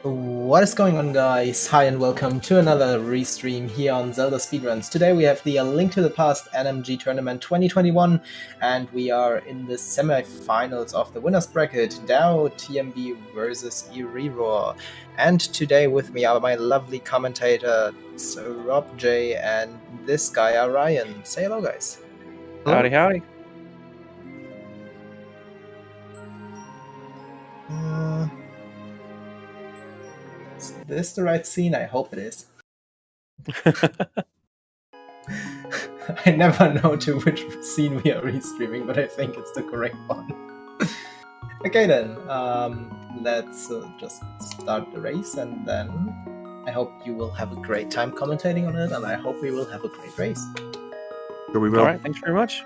What is going on, guys? Hi and welcome to another restream here on Zelda Speedruns. Today we have the Link to the Past NMG Tournament 2021 and we are in the semifinals of the winner's bracket, daotmb versus Eriror. And today with me are my lovely commentator Rob J and this guy Ryan. Say hello, guys. Hello. Howdy, howdy. Is this the right scene? I hope it is. I never know to which scene we are restreaming, but I think it's the correct one. Okay then, let's just start the race, and then I hope you will have a great time commentating on it, and I hope we will have a great race. Sure we will. All right, thanks very much.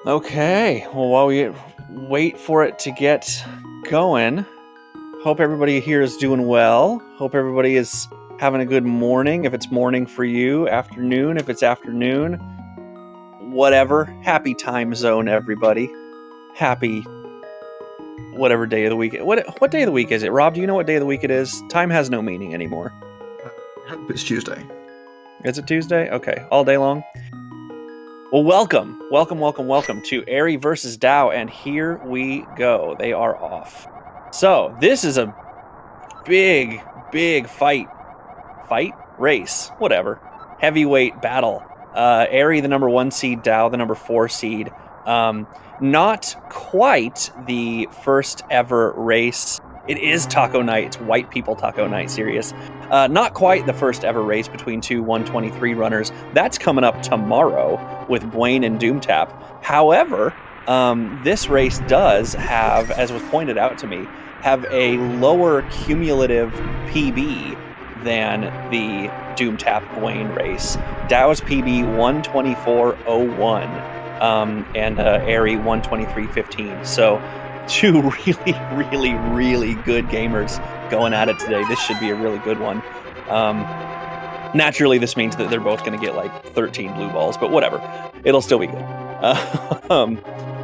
Okay, well, while we wait for it to get going, hope everybody here is doing well. Hope everybody is having a good morning. If it's morning for you, afternoon, if it's afternoon, whatever. Happy time zone, everybody. Happy whatever day of the week. What day of the week is it? Rob, do you know what day of the week it is? Time has no meaning anymore. It's Tuesday. Is it Tuesday? Okay, all day long. Well, welcome to Eri versus Dao, and here we go. They are off. So, this is a big race, whatever. Heavyweight battle. Eri, the number 1 seed, Dao, the number 4 seed. Not quite the first ever race. It is Taco Night. It's white people Taco Night, serious. Not quite the first ever race between two 123 runners. That's coming up tomorrow with Blaine and Doomtap. However, this race does have, as was pointed out to me, have a lower cumulative PB than the Doomtap Blaine race. Dao's PB 124.01 and Eri 123.15. So two really good gamers going at it today. This should be a really good one. Naturally, this means that they're both going to get like 13 blue balls, but whatever. It'll still be good.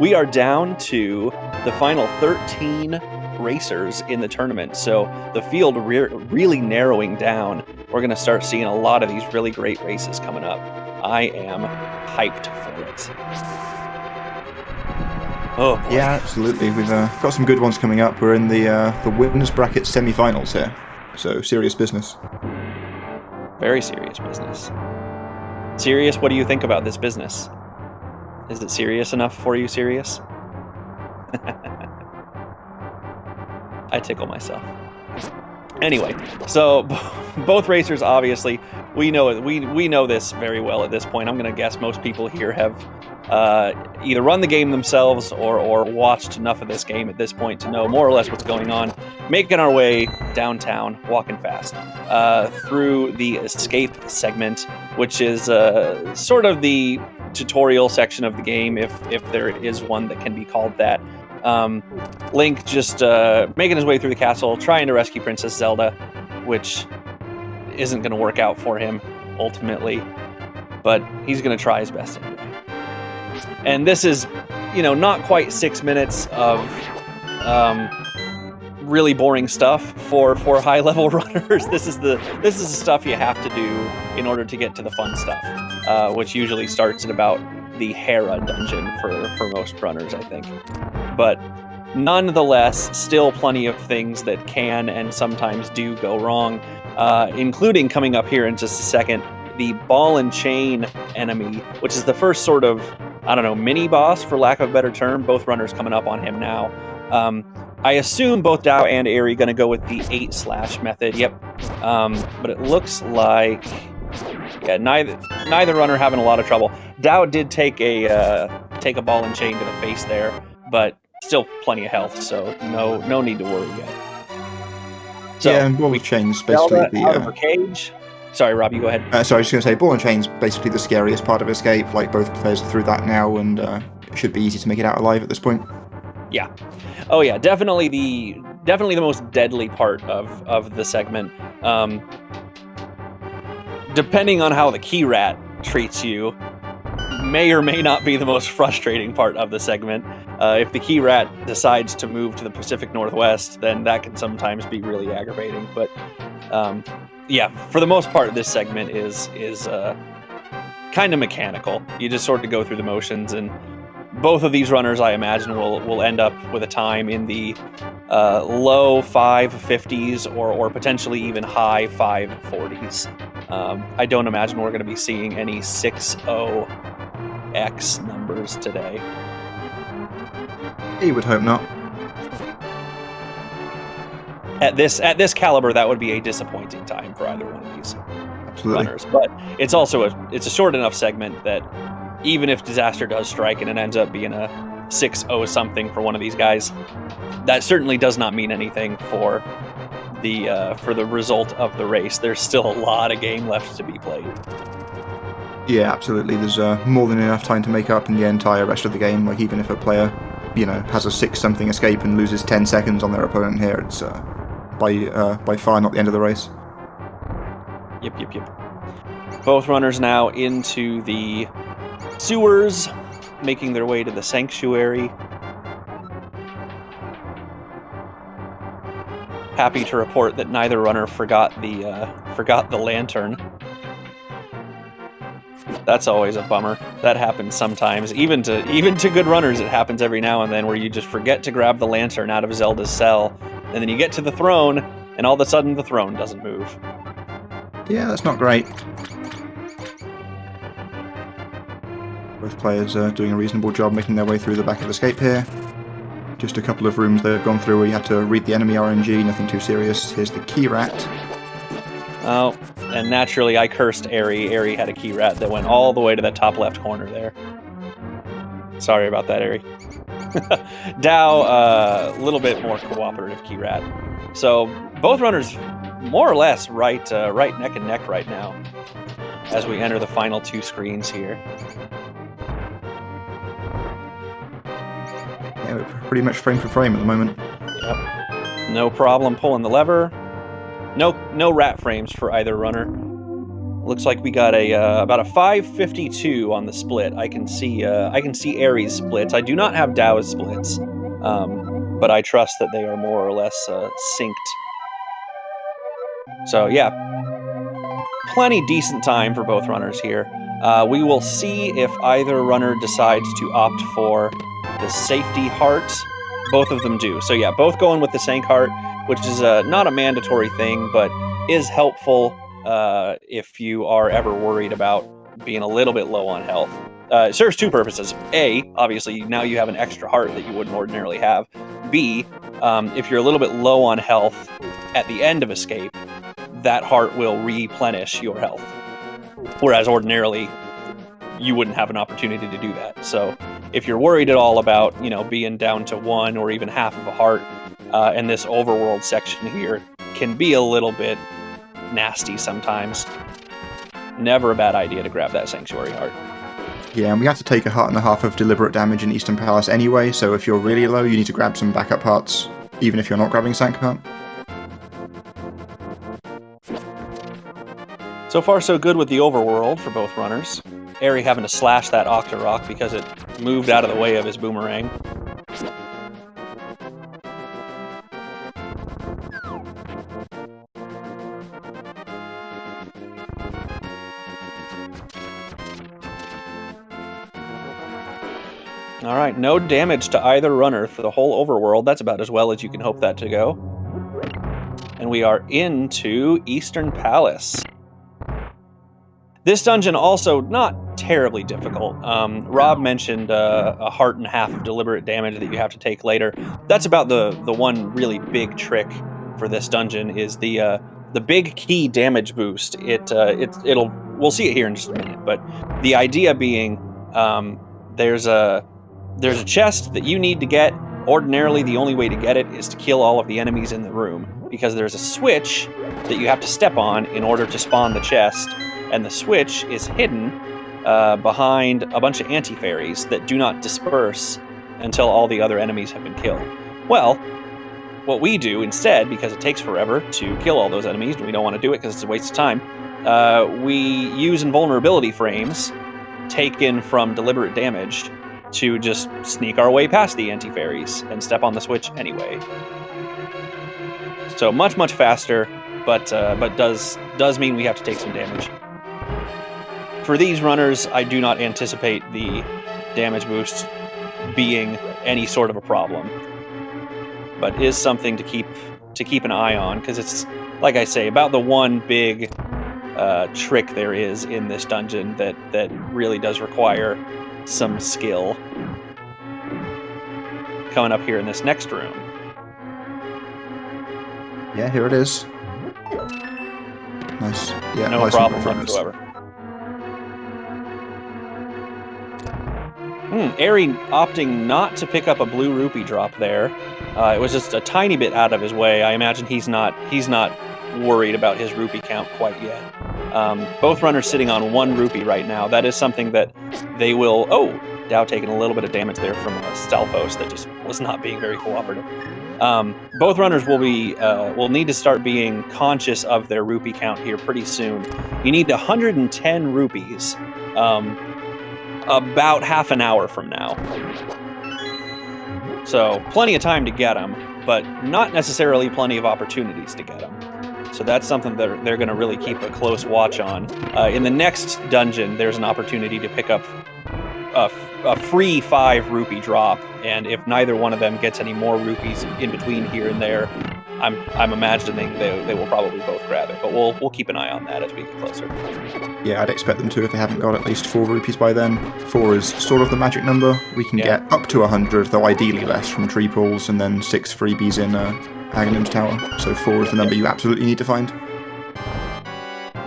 We are down to the final 13 racers in the tournament, so the field really narrowing down. We're going to start seeing a lot of these really great races coming up. I am hyped for it. Oh, boy. Yeah, absolutely. We've got some good ones coming up. We're in the winners bracket semi-finals here, so serious business. Very serious business. Serious, what do you think about this business? Is it serious enough for you, serious? I tickle myself. Anyway, so both racers, obviously, we know this very well at this point. I'm going to guess most people here have either run the game themselves or watched enough of this game at this point to know more or less what's going on. Making our way downtown, walking fast, through the escape segment, which is sort of the tutorial section of the game, if there is one that can be called that. Link just making his way through the castle, trying to rescue Princess Zelda, which isn't going to work out for him ultimately, but he's going to try his best anyway. And this is, not quite 6 minutes of really boring stuff for high-level runners. This is the stuff you have to do in order to get to the fun stuff, which usually starts at about the Hera dungeon for most runners, I think. But nonetheless, still plenty of things that can and sometimes do go wrong, including coming up here in just a second, the ball and chain enemy, which is the first sort of, mini boss, for lack of a better term. Both runners coming up on him now. I assume both Dao and Eri going to go with the 8/ method. Yep. But it looks like, neither runner having a lot of trouble. Dao did take a ball and chain to the face there, but still plenty of health, so no need to worry yet. So, yeah, and ball and chain's basically Zelda out of her cage. Sorry, Rob, you go ahead. Sorry, I was just going to say, ball and chain's basically the scariest part of Escape. Like, both players are through that now, and it should be easy to make it out alive at this point. Yeah. Oh yeah, definitely the most deadly part of the segment. Depending on how the key rat treats you, may or may not be the most frustrating part of the segment. If the key rat decides to move to the Pacific Northwest, then that can sometimes be really aggravating. But yeah, for the most part, this segment is kind of mechanical. You just sort of go through the motions, and both of these runners, I imagine, will end up with a time in the low 550s or potentially even high 540s. I don't imagine we're going to be seeing any 6.0x numbers today. You would hope not. At this caliber, that would be a disappointing time for either one of these runners. But it's also a short enough segment that even if disaster does strike and it ends up being a 6.0 something for one of these guys, that certainly does not mean anything for the result of the race. There's still a lot of game left to be played. Yeah, absolutely. There's more than enough time to make up in the entire rest of the game. Like, even if a player, has a 6-something escape and loses 10 seconds on their opponent here, it's by far not the end of the race. Yep. Both runners now into the sewers, making their way to the sanctuary. Happy to report that neither runner forgot the lantern. That's always a bummer. That happens sometimes. Even to good runners, it happens every now and then, where you just forget to grab the lantern out of Zelda's cell, and then you get to the throne, and all of a sudden the throne doesn't move. Yeah, that's not great. Both players are doing a reasonable job making their way through the back of escape here. Just a couple of rooms they've gone through where you had to read the enemy RNG, nothing too serious. Here's the key rat. Oh, and naturally I cursed Eri. Eri had a key rat that went all the way to that top left corner there. Sorry about that, Eri. Dao, a little bit more cooperative key rat. So both runners more or less right neck and neck right now as we enter the final two screens here. Yeah, we're pretty much frame for frame at the moment. Yep. No problem pulling the lever. No rat frames for either runner. Looks like we got about a 552 on the split. I can see Eri's splits. I do not have Dao's splits, but I trust that they are more or less synced. So yeah, plenty decent time for both runners here. We will see if either runner decides to opt for the safety heart. Both of them do. So yeah, both going with the sank heart, which is not a mandatory thing, but is helpful if you are ever worried about being a little bit low on health. It serves two purposes. A, obviously, now you have an extra heart that you wouldn't ordinarily have. B, if you're a little bit low on health at the end of escape, that heart will replenish your health. Whereas ordinarily, you wouldn't have an opportunity to do that. So if you're worried at all about, being down to one or even half of a heart, and this overworld section here can be a little bit nasty sometimes, never a bad idea to grab that sanctuary heart. Yeah, and we have to take a heart and a half of deliberate damage in Eastern Palace anyway, so if you're really low, you need to grab some backup hearts, even if you're not grabbing sank heart. So far, so good with the overworld for both runners. Eri having to slash that Octorok because it moved out of the way of his boomerang. All right, no damage to either runner for the whole overworld. That's about as well as you can hope that to go. And we are into Eastern Palace. This dungeon also not terribly difficult. Rob mentioned a heart and a half of deliberate damage that you have to take later. That's about the one really big trick for this dungeon is the big key damage boost. We'll see it here in just a minute, but the idea being there's a chest that you need to get. Ordinarily, the only way to get it is to kill all of the enemies in the room, because there's a switch that you have to step on in order to spawn the chest, and the switch is hidden behind a bunch of anti-fairies that do not disperse until all the other enemies have been killed. Well, what we do instead, because it takes forever to kill all those enemies, and we don't want to do it because it's a waste of time, we use invulnerability frames taken from deliberate damage to just sneak our way past the anti-fairies and step on the switch anyway. So much faster, but does mean we have to take some damage. For these runners, I do not anticipate the damage boost being any sort of a problem, but is something to keep an eye on, because it's, like I say, about the one big trick there is in this dungeon that really does require some skill. Coming up here in this next room. Yeah, here it is. Nice. Yeah, no nice problem runners. whatsoever. Eri opting not to pick up a blue rupee drop there. It was just a tiny bit out of his way. I imagine he's not worried about his rupee count quite yet. Both runners sitting on 1 rupee right now. That is something that they will... Oh, Dao taking a little bit of damage there from a Stalfos that just was not being very cooperative. Both runners will need to start being conscious of their rupee count here pretty soon. You need 110 rupees about half an hour from now. So plenty of time to get them, but not necessarily plenty of opportunities to get them. So that's something that they're going to really keep a close watch on. In the next dungeon, there's an opportunity to pick up a free 5 rupee drop, and if neither one of them gets any more rupees in between here and there, I'm imagining they will probably both grab it. But we'll keep an eye on that as we get closer. Yeah, I'd expect them to if they haven't got at least 4 rupees by then. 4 is sort of the magic number. We can get up to 100, though ideally less, from tree pools, and then 6 freebies in Agadem's tower. So 4 is the number you absolutely need to find.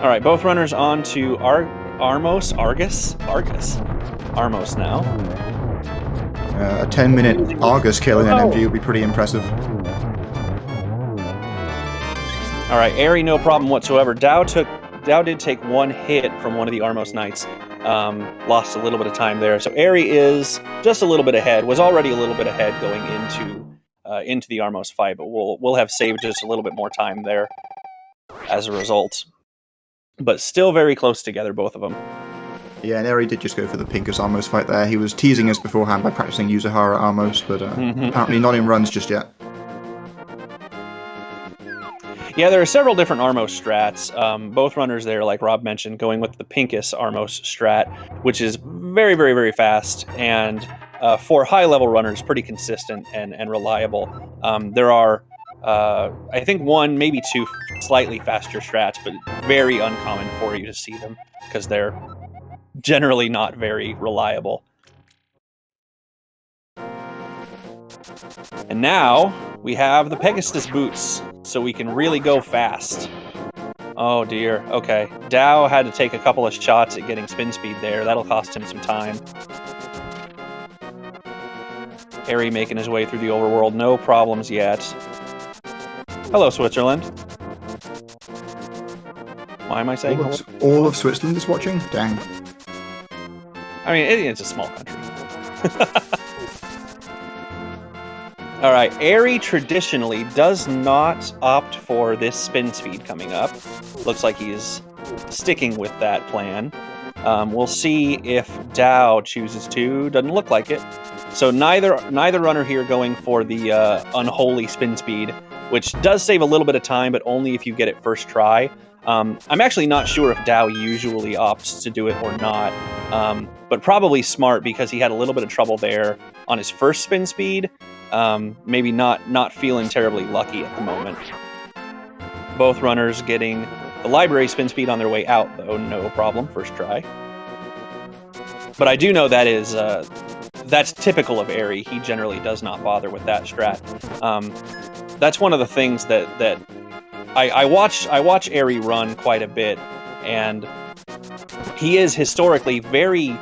All right, both runners on to Armos now. A 10-minute Argus kill in NMG would be pretty impressive. All right, Eri, no problem whatsoever. Dao did take 1 hit from one of the Armos Knights. Lost a little bit of time there. So Eri is just a little bit ahead. Was already a little bit ahead going into the Armos fight, but we'll have saved just a little bit more time there as a result. But still very close together, both of them. Yeah, and Eri did just go for the Pinkus Armos fight there. He was teasing us beforehand by practicing Yuzahara Armos, but apparently not in runs just yet. Yeah, there are several different Armos strats. Both runners there, like Rob mentioned, going with the Pinkus Armos strat, which is very, very, very fast, and for high-level runners, pretty consistent and reliable. There are, I think, 1, maybe 2 slightly faster strats, but very uncommon for you to see them, because they're generally not very reliable. And now we have the Pegasus boots, so we can really go fast. Oh dear, okay. Dao had to take a couple of shots at getting spin speed there. That'll cost him some time. Eri making his way through the overworld, no problems yet. Hello, Switzerland. Why am I saying all of Switzerland is watching? Dang. I mean, it's a small country. All right, Eri traditionally does not opt for this spin speed coming up. Looks like he's sticking with that plan. We'll see if Dao chooses to. Doesn't look like it. So neither runner here going for the unholy spin speed, which does save a little bit of time, but only if you get it first try. I'm actually not sure if Dao usually opts to do it or not, but probably smart because he had a little bit of trouble there on his first spin speed. Maybe not feeling terribly lucky at the moment. Both runners getting the library spin speed on their way out, though, no problem, first try. But I do know that is that's typical of Eri. He generally does not bother with that strat. That's one of the things that I watch Eri run quite a bit, and he is historically very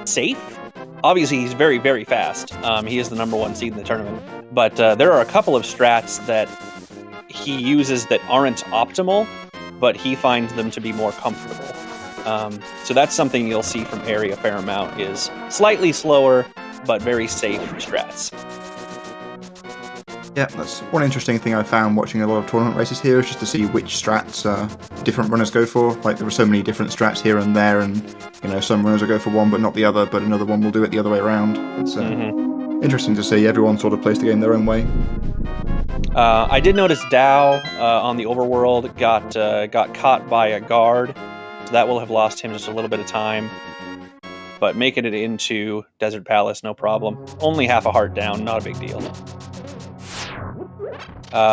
safe. Obviously, he's very, very fast. He is the #1 seed in the tournament. But there are a couple of strats that he uses that aren't optimal, but he finds them to be more comfortable. So that's something you'll see from Eri a fair amount, is slightly slower, but very safe strats. Yeah, that's one interesting thing I found watching a lot of tournament races here, is just to see which strats different runners go for. Like, there are so many different strats here and there, and some runners will go for one but not the other, but another one will do it the other way around. It's interesting to see. Everyone sort of plays the game their own way. I did notice Dao on the overworld got caught by a guard, so that will have lost him just a little bit of time. But making it into Desert Palace, no problem. Only half a heart down, not a big deal.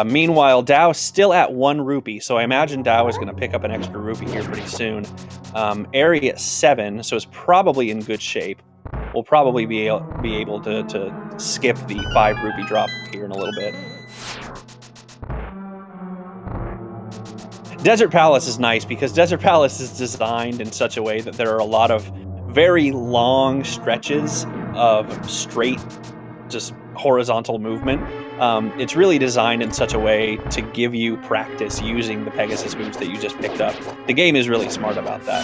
Meanwhile, Dao's still at 1 rupee, so I imagine Dao is going to pick up an extra rupee here pretty soon. Eri at 7, so is probably in good shape. We'll probably be able to skip the 5 rupee drop here in a little bit. Desert Palace is nice because Desert Palace is designed in such a way that there are a lot of very long stretches of straight, just horizontal movement. It's really designed in such a way to give you practice using the Pegasus moves that you just picked up. The game is really smart about that.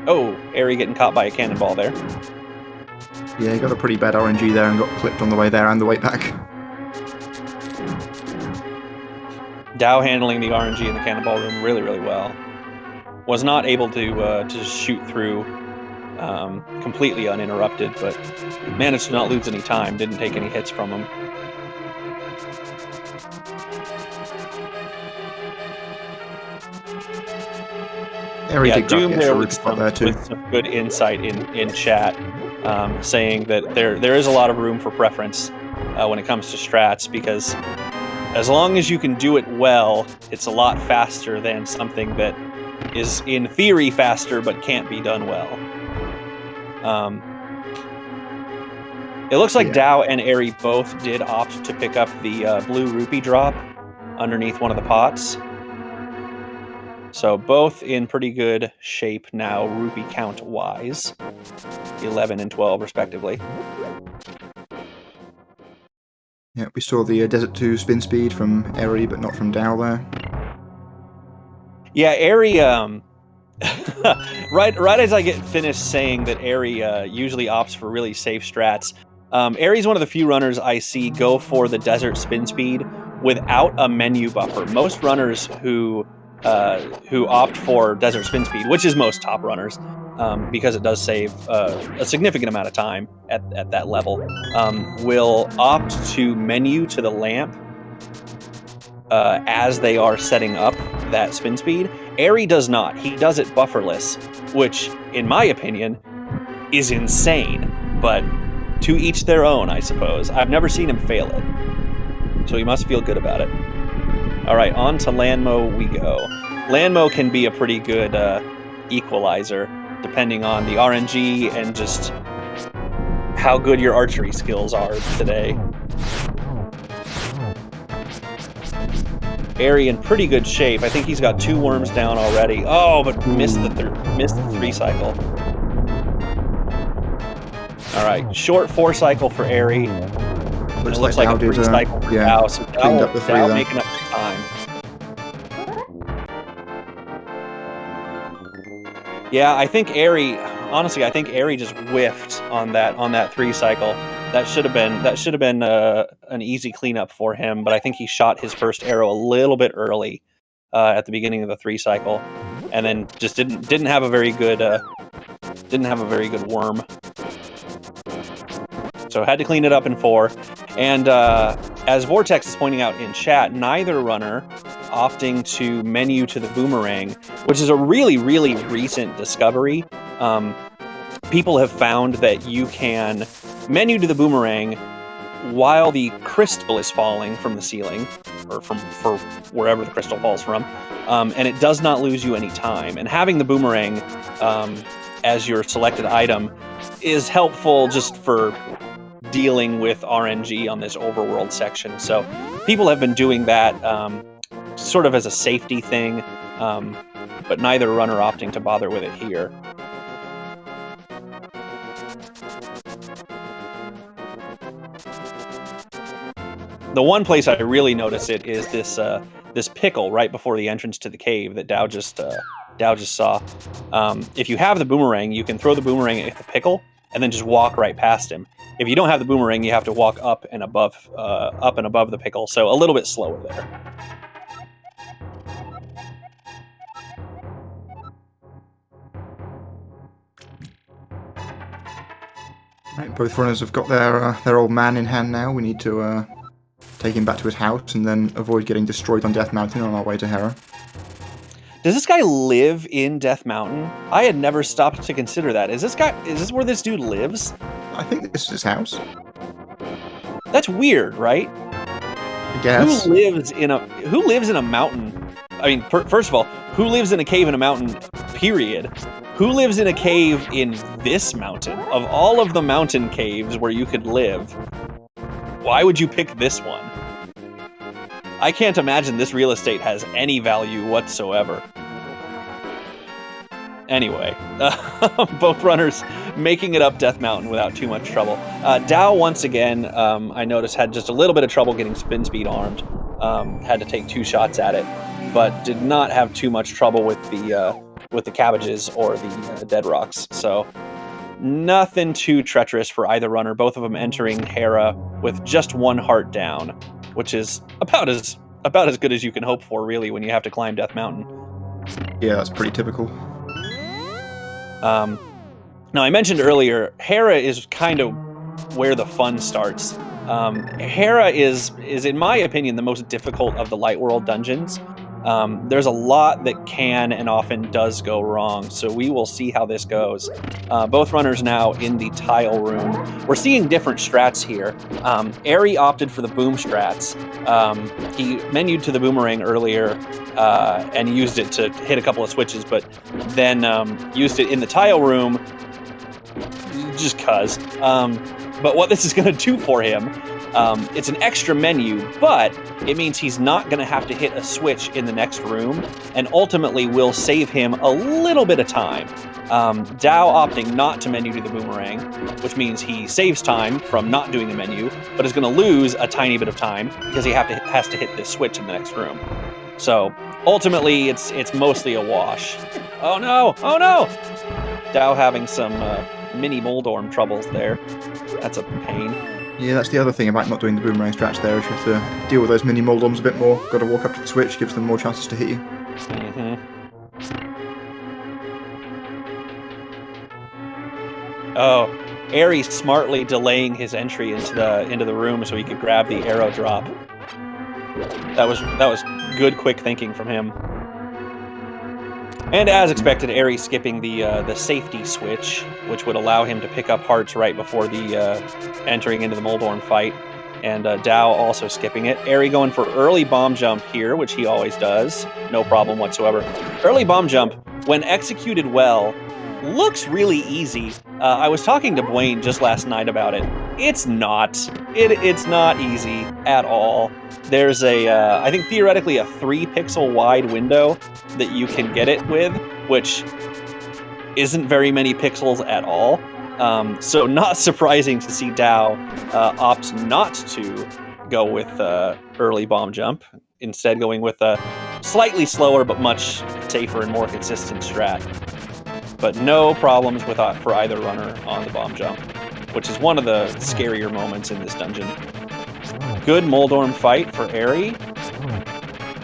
Oh, Eri getting caught by a cannonball there. Yeah, he got a pretty bad RNG there and got clipped on the way there and the way back. Dao handling the RNG in the cannonball room really, really well. Was not able to shoot through completely uninterrupted, but managed to not lose any time, didn't take any hits from him. Yeah, Doom there with some good insight in chat, saying that there is a lot of room for preference when it comes to strats, because as long as you can do it well, it's a lot faster than something that is in theory faster but can't be done well. It looks like Dao and Eri both did opt to pick up the blue rupee drop underneath one of the pots. So both in pretty good shape now, rupee count-wise. 11 and 12, respectively. Yeah, we saw the Desert 2 spin speed from Eri, but not from Dao there. Yeah, Eri, right as I get finished saying that Eri usually opts for really safe strats, Eri's one of the few runners I see go for the Desert spin speed without a menu buffer. Most runners who opt for Desert spin speed, which is most top runners, because it does save a significant amount of time at that level, will opt to menu to the lamp as they are setting up that spin speed. Eri does not. He does it bufferless, which, in my opinion, is insane. But to each their own, I suppose. I've never seen him fail it, so he must feel good about it. All right, on to Landmo we go. Landmo can be a pretty good equalizer, depending on the RNG and just how good your archery skills are today. Eri in pretty good shape. I think he's got 2 worms down already. Oh, but missed the 3 cycle. All right, short 4 cycle for Eri. It looks like a 3 cycle for Dao, so Dao making up some time. Yeah, I think Eri just whiffed on that 3 cycle. That should have been an easy cleanup for him, but I think he shot his first arrow a little bit early at the beginning of the 3 cycle, and then just didn't have a very good worm. So had to clean it up in 4. And as Vortex is pointing out in chat, neither runner opting to menu to the boomerang, which is a really, really recent discovery. People have found that you can menu to the boomerang while the crystal is falling from the ceiling, or for wherever the crystal falls from, and it does not lose you any time. And having the boomerang as your selected item is helpful just for dealing with RNG on this overworld section. So people have been doing that sort of as a safety thing, but neither runner opting to bother with it here. The one place I really notice it is this pickle right before the entrance to the cave that Dao just saw. If you have the boomerang, you can throw the boomerang at the pickle, and then just walk right past him. If you don't have the boomerang, you have to walk up and above the pickle, so a little bit slower there. Right, both runners have got their old man in hand now. We need to take him back to his house and then avoid getting destroyed on Death Mountain on our way to Hera. Does this guy live in Death Mountain? I had never stopped to consider that. Is this where this dude lives? I think this is his house. That's weird, right? I guess. Who lives in a mountain? I mean, first of all, who lives in a cave in a mountain, period? Who lives in a cave in this mountain? Of all of the mountain caves where you could live, why would you pick this one? I can't imagine this real estate has any value whatsoever. Anyway, both runners making it up Death Mountain without too much trouble. Dao, once again, I noticed, had just a little bit of trouble getting spin speed armed. Had to take 2 shots at it, but did not have too much trouble with the cabbages or the dead rocks. So nothing too treacherous for either runner. Both of them entering Hera with just 1 heart down, which is about as good as you can hope for, really, when you have to climb Death Mountain. Yeah, that's pretty typical. Now, I mentioned earlier, Hera is kind of where the fun starts. Hera is, in my opinion, the most difficult of the Light World dungeons. There's a lot that can and often does go wrong, so we will see how this goes. Both runners now in the tile room. We're seeing different strats here. Eri opted for the boom strats. He menued to the boomerang earlier and used it to hit a couple of switches, but then used it in the tile room just cuz. But what this is going to do for him, it's an extra menu, but it means he's not going to have to hit a switch in the next room, and ultimately will save him a little bit of time. Dao opting not to menu to the boomerang, which means he saves time from not doing a menu, but is going to lose a tiny bit of time because he has to hit this switch in the next room. So ultimately, it's mostly a wash. Oh no! Oh no! Dao having some mini Moldorm troubles there. That's a pain. Yeah, that's the other thing about not doing the boomerang strats there, is you have to deal with those mini Moldorms a bit more. Got to walk up to the switch, gives them more chances to hit you. Mm-hmm. Oh, Eri smartly delaying his entry into the room so he could grab the arrow drop. That was good, quick thinking from him. And as expected, Eri skipping the safety switch, which would allow him to pick up hearts right before the entering into the Moldorm fight. And Dao also skipping it. Eri going for early bomb jump here, which he always does. No problem whatsoever. Early bomb jump, when executed well, looks really easy. I was talking to Blaine just last night about it. It's not. It's not easy at all. There's I think theoretically a 3-pixel wide window that you can get it with, which isn't very many pixels at all. So not surprising to see Dao opt not to go with early bomb jump, instead going with a slightly slower but much safer and more consistent strat. But no problems for either runner on the bomb jump, which is one of the scarier moments in this dungeon. Good Moldorm fight for Eri.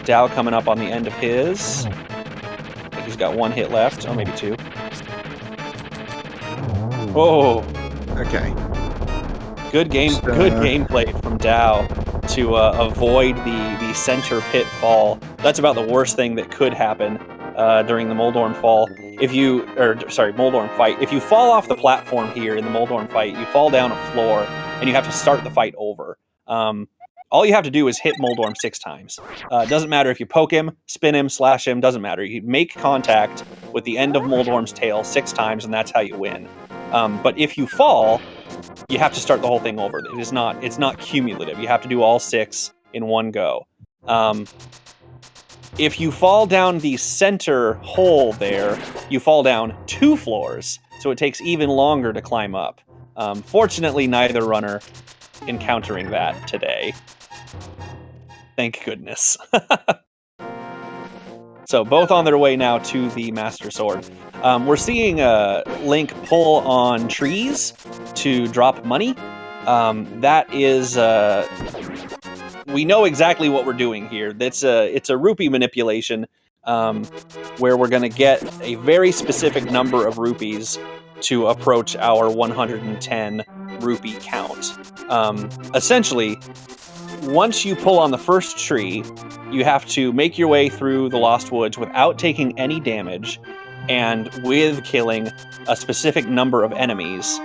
Dao coming up on the end of his. I think he's got 1 hit left. Oh, maybe 2. Oh. Okay. Good gameplay from Dao to avoid the center pit fall. That's about the worst thing that could happen during the Moldorm fall. Moldorm fight. If you fall off the platform here in the Moldorm fight, you fall down a floor and you have to start the fight over. All you have to do is hit Moldorm 6 times. Doesn't matter if you poke him, spin him, slash him, doesn't matter. You make contact with the end of Moldorm's tail 6 times, and that's how you win. But if you fall, you have to start the whole thing over. It's not cumulative. You have to do all 6 in one go. If you fall down the center hole there, you fall down 2 floors, so it takes even longer to climb up. Fortunately, neither runner encountering that today. Thank goodness. So both on their way now to the Master Sword. We're seeing Link pull on trees to drop money. That is... we know exactly what we're doing here. It's a rupee manipulation where we're going to get a very specific number of rupees to approach our 110 rupee count. Essentially, once you pull on the first tree, you have to make your way through the Lost Woods without taking any damage and with killing a specific number of enemies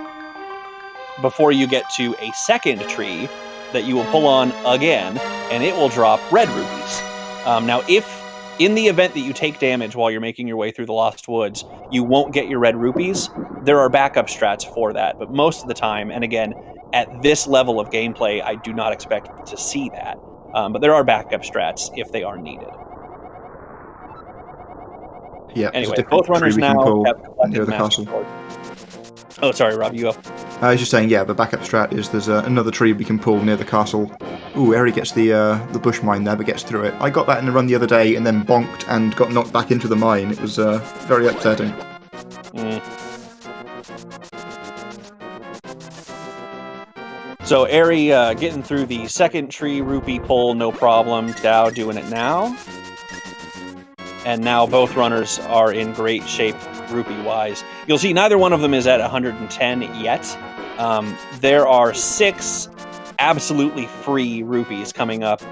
before you get to a second tree that you will pull on again, and it will drop red rupees. Now, if in the event that you take damage while you're making your way through the Lost Woods, you won't get your red rupees, there are backup strats for that. But most of the time, and again, at this level of gameplay, I do not expect to see that. But there are backup strats if they are needed. Yeah. Anyway, both runners now have collected the castle. Sword. Oh, sorry, Rob, you go. I was just saying, yeah, the backup strat is there's another tree we can pull near the castle. Ooh, Eri gets the bush mine there, but gets through it. I got that in the run the other day and then bonked and got knocked back into the mine. It was very upsetting. So Eri getting through the second tree rupee pull, no problem. Dao doing it now. And now both runners are in great shape rupee-wise. You'll see neither one of them is at 110 yet. There are 6 absolutely free rupees coming up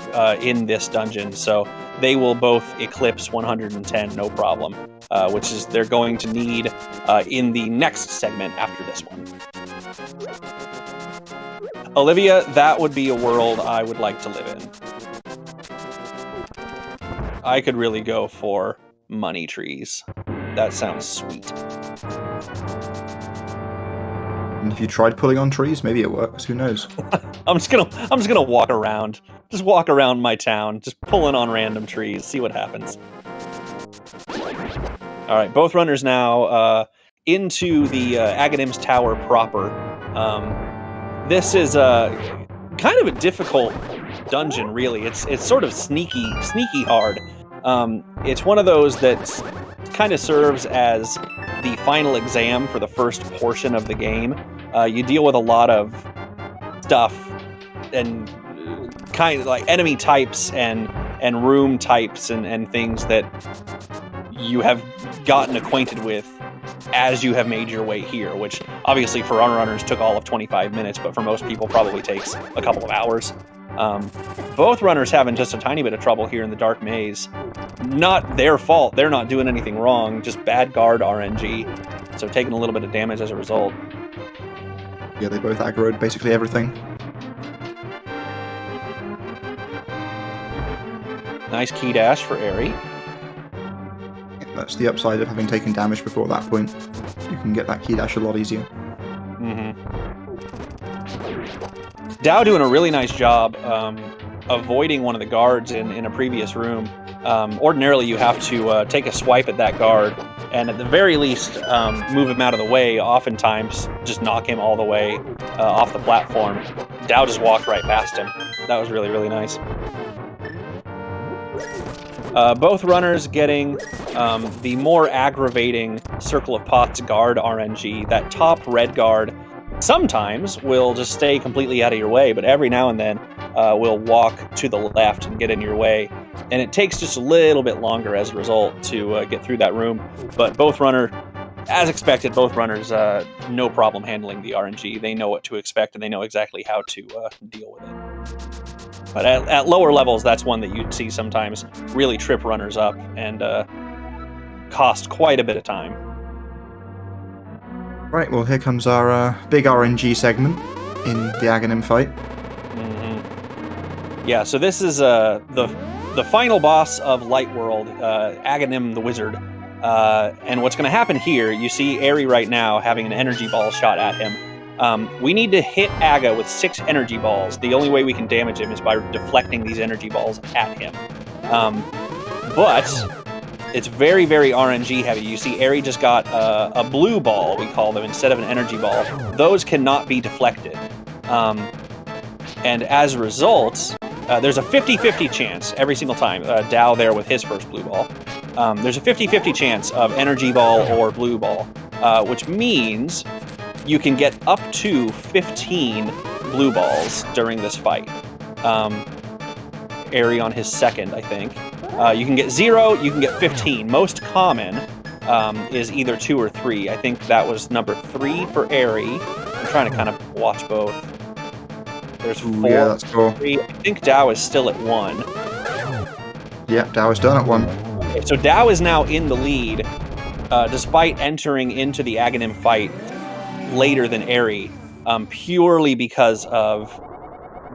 in this dungeon, so they will both eclipse 110, no problem, which is they're going to need in the next segment after this one. Olivia, that would be a world I would like to live in. I could really go for money trees. That sounds sweet. And if you tried pulling on trees, maybe it works. Who knows? I'm just gonna walk around. Just walk around my town, just pulling on random trees, see what happens. All right, both runners now into the Agadem's tower proper. This is kind of a difficult dungeon, really. It's sort of sneaky hard. It's one of those that kind of serves as the final exam for the first portion of the game. You deal with a lot of stuff and kind of like enemy types and room types and things that you have gotten acquainted with as you have made your way here, which obviously for our runners took all of 25 minutes, but for most people probably takes a couple of hours. Both runners having just a tiny bit of trouble here in the dark maze. Not their fault. They're not doing anything wrong. Just bad guard RNG. So taking a little bit of damage as a result. Yeah, they both aggroed basically everything. Nice key dash for Eri. That's the upside of having taken damage before that point. You can get that key dash a lot easier. Dao doing a really nice job avoiding one of the guards in a previous room. Ordinarily, you have to take a swipe at that guard, and at the very least, move him out of the way. Oftentimes, just knock him all the way off the platform. Dao just walked right past him. That was really, really nice. Both runners getting the more aggravating Circle of Pots guard RNG. That top red guard sometimes will just stay completely out of your way, but every now and then will walk to the left and get in your way. And it takes just a little bit longer as a result to get through that room. But both runners, as expected, both runners no problem handling the RNG. They know what to expect and they know exactly how to deal with it. But at lower levels, that's one that you see sometimes really trip runners up and cost quite a bit of time. Right, well, here comes our big RNG segment in the Agadem fight. Yeah, so this is the final boss of Light World, Agadem the Wizard. And what's going to happen here, you see Eri right now having an energy ball shot at him. We need to hit Aga with 6 energy balls. The only way we can damage him is by deflecting these energy balls at him. But it's very, very RNG heavy. You see Eri just got a blue ball, we call them, instead of an energy ball. Those cannot be deflected. And as a result, there's a 50-50 chance every single time. Dao there with his first blue ball. there's a 50-50 chance of energy ball or blue ball, which means you can get up to 15 blue balls during this fight. Eri on his second, I think. You can get 0, you can get 15. Most common is either 2 or 3. I think that was number 3 for Eri. I'm trying to kind of watch both. There's 4. Yeah, that's cool. 3. I think Dao is still at 1. Yeah, Dao is done at 1. Okay, so Dao is now in the lead, despite entering into the Agadem fight later than Eri, purely because of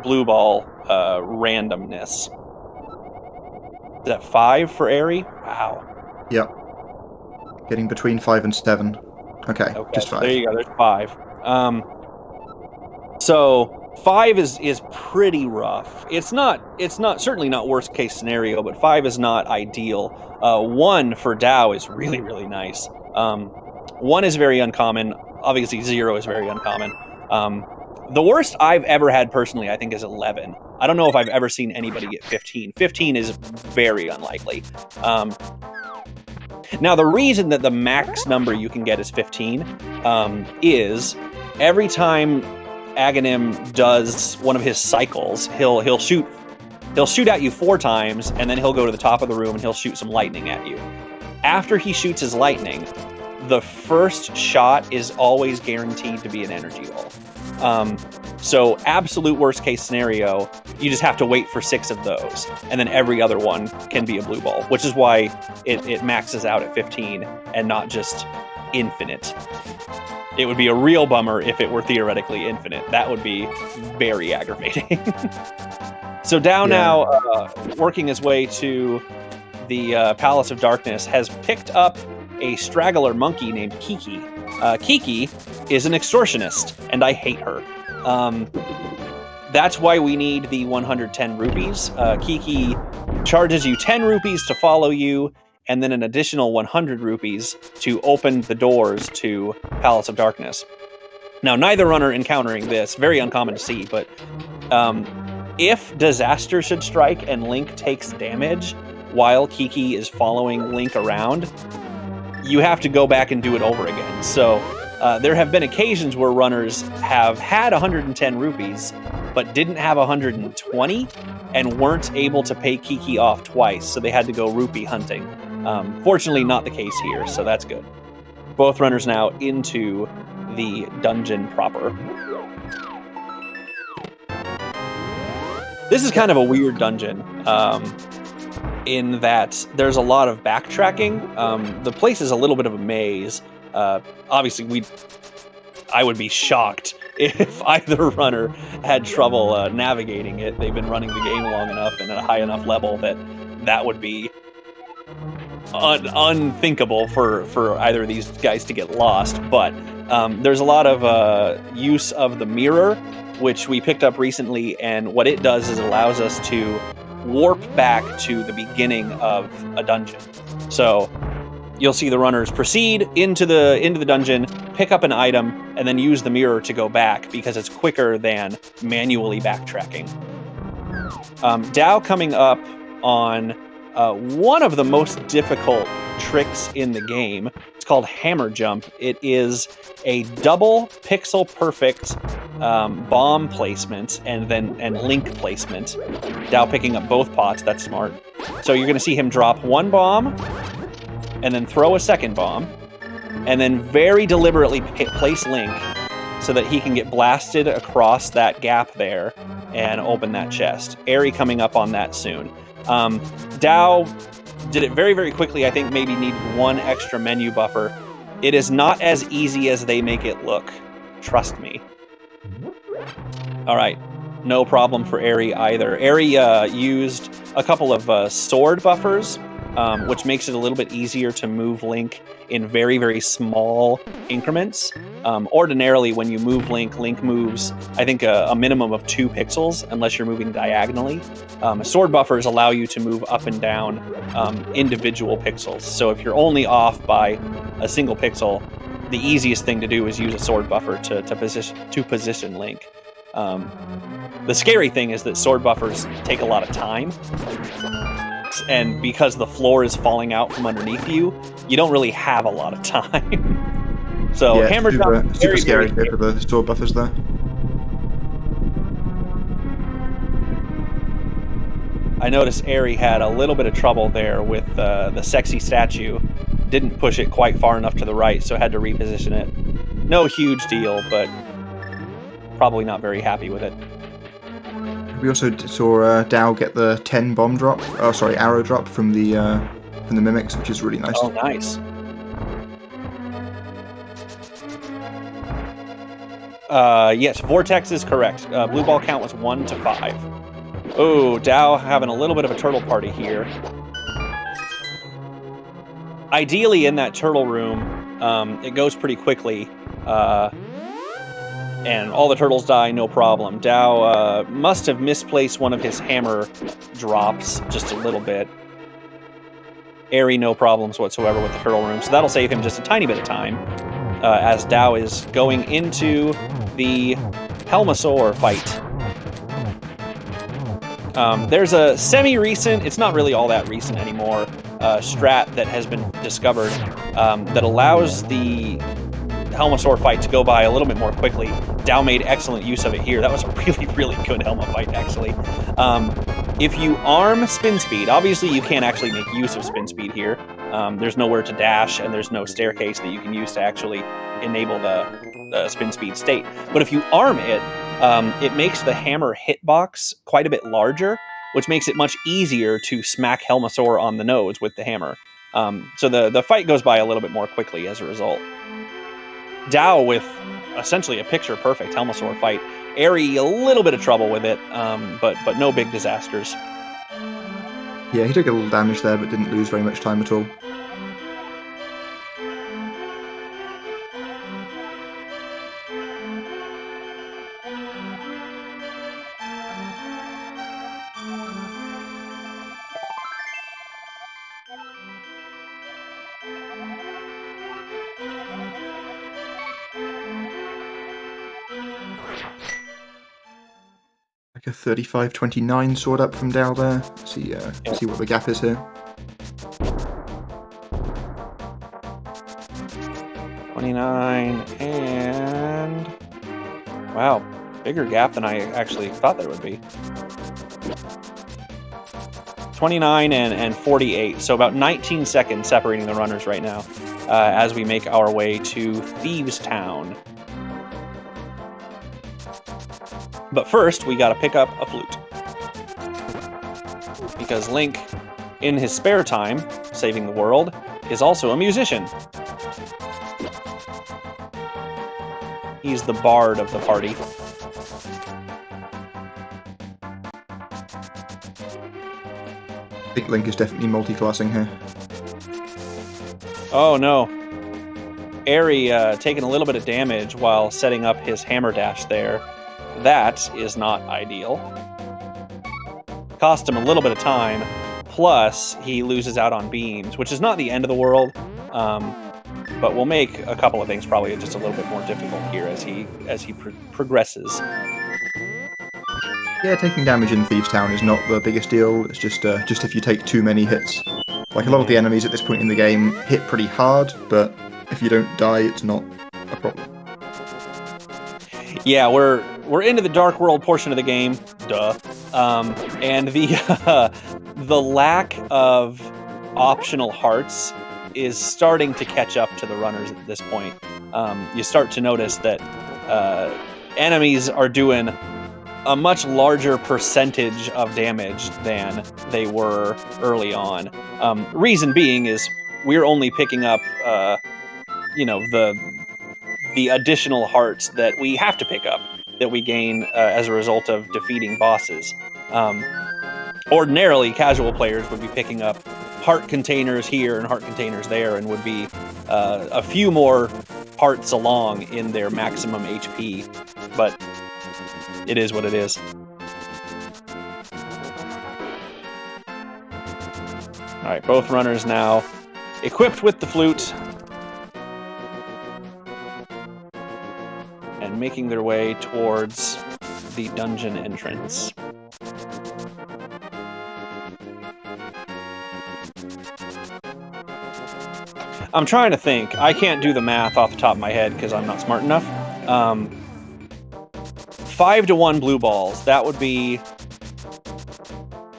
blue ball randomness. Is that 5 for Eri? Wow. Yep. Getting between 5 and 7. Okay, just 5. There you go. There's 5. So 5 is pretty rough. It's certainly not worst case scenario, but 5 is not ideal. 1 for Dao is really, really nice. 1 is very uncommon. Obviously 0 is very uncommon. The worst I've ever had personally, I think, is 11. I don't know if I've ever seen anybody get 15. 15 is very unlikely. Now, the reason that the max number you can get is 15 is every time Agadem does one of his cycles, he'll shoot at you 4 times, and then he'll go to the top of the room and he'll shoot some lightning at you. After he shoots his lightning, the first shot is always guaranteed to be an energy ball. So absolute worst case scenario, you just have to wait for 6 of those, and then every other one can be a blue ball, which is why it maxes out at 15 and not just infinite. It would be a real bummer if it were theoretically infinite. That would be very aggravating. So Dao now, working his way to the Palace of Darkness, has picked up a straggler monkey named Kiki. Kiki is an extortionist, and I hate her. That's why we need the 110 rupees. Kiki charges you 10 rupees to follow you, and then an additional 100 rupees to open the doors to Palace of Darkness. Now, neither runner encountering this, very uncommon to see, but if disaster should strike and Link takes damage while Kiki is following Link around, you have to go back and do it over again. So there have been occasions where runners have had 110 rupees, but didn't have 120 and weren't able to pay Kiki off twice, so they had to go rupee hunting. Fortunately, not the case here, so that's good. Both runners now into the dungeon proper. This is kind of a weird dungeon, in that there's a lot of backtracking. The place is a little bit of a maze. Obviously, I would be shocked if either runner had trouble navigating it. They've been running the game long enough and at a high enough level that would be unthinkable for either of these guys to get lost. But there's a lot of use of the mirror, which we picked up recently, and what it does is it allows us to warp back to the beginning of a dungeon. So you'll see the runners proceed into the dungeon, pick up an item, and then use the mirror to go back because it's quicker than manually backtracking. Dao coming up on one of the most difficult tricks in the game. It's called hammer jump. It is a double pixel perfect bomb placement and link placement. Dao picking up both pots. That's smart. So you're going to see him drop one bomb and then throw a second bomb, and then very deliberately place Link so that he can get blasted across that gap there and open that chest. Eri coming up on that soon. Dao did it very, very quickly. I think maybe needed one extra menu buffer. It is not as easy as they make it look. Trust me. All right. No problem for Eri either. Eri used a couple of sword buffers, which makes it a little bit easier to move Link in very, very small increments. Ordinarily, when you move Link moves, I think, a minimum of 2 pixels, unless you're moving diagonally. Sword buffers allow you to move up and down individual pixels. So if you're only off by a single pixel, the easiest thing to do is use a sword buffer to position Link. The scary thing is that sword buffers take a lot of time. and because the floor is falling out from underneath you, you don't really have a lot of time. So yeah, hammer super, jump, super scary here for the sword buffers there. I noticed Eri had a little bit of trouble there with the sexy statue. Didn't push it quite far enough to the right, so had to reposition it. No huge deal, but probably not very happy with it. We also saw Dao get the 10 bomb drop. Oh, sorry, arrow drop from the mimics, which is really nice. Oh, nice. Yes, Vortex is correct. Blue ball count was 1 to 5. Oh, Dao having a little bit of a turtle party here. Ideally, in that turtle room, it goes pretty quickly, and all the turtles die, no problem. Dao must have misplaced one of his hammer drops just a little bit. Eri, no problems whatsoever with the turtle room, so that'll save him just a tiny bit of time, as Dao is going into the Helmasaur fight. There's a semi-recent, it's not really all that recent anymore, strat that has been discovered that allows the Helmasaur fight to go by a little bit more quickly. Dao made excellent use of it here. That was a really, really good Helma fight, actually. If you arm spin speed, obviously you can't actually make use of spin speed here. There's nowhere to dash, and there's no staircase that you can use to actually enable the spin speed state. But if you arm it, it makes the hammer hitbox quite a bit larger, which makes it much easier to smack Helmasaur on the nose with the hammer. So the fight goes by a little bit more quickly as a result. Dao with essentially a picture-perfect Helmasaur fight. Eri, a little bit of trouble with it, but no big disasters. Yeah, he took a little damage there, but didn't lose very much time at all. Like a 35-29 sword up from Dao there. See what the gap is here. 29 and... Wow, bigger gap than I actually thought there would be. 29 and 48, so about 19 seconds separating the runners right now as we make our way to Thieves Town. But first, we gotta pick up a flute. Because Link, in his spare time, saving the world, is also a musician. He's the bard of the party. I think Link is definitely multi-classing here. Oh no. Eri taking a little bit of damage while setting up his hammer dash there. That is not ideal. Cost him a little bit of time, plus he loses out on beams, which is not the end of the world, but will make a couple of things probably just a little bit more difficult here as he progresses. Yeah, taking damage in Thieves Town is not the biggest deal. It's just if you take too many hits. Like a lot of the enemies at this point in the game hit pretty hard, but if you don't die, it's not a problem. Yeah, we're into the Dark World portion of the game, duh. And the lack of optional hearts is starting to catch up to the runners at this point. You start to notice that enemies are doing a much larger percentage of damage than they were early on. Reason being is we're only picking up, the additional hearts that we have to pick up, that we gain as a result of defeating bosses. Ordinarily, casual players would be picking up heart containers here and heart containers there, and would be a few more hearts along in their maximum HP, but it is what it is. Alright, both runners now equipped with the flute, and making their way towards the dungeon entrance. I'm trying to think. I can't do the math off the top of my head because I'm not smart enough. 5 to 1 blue balls. That would be...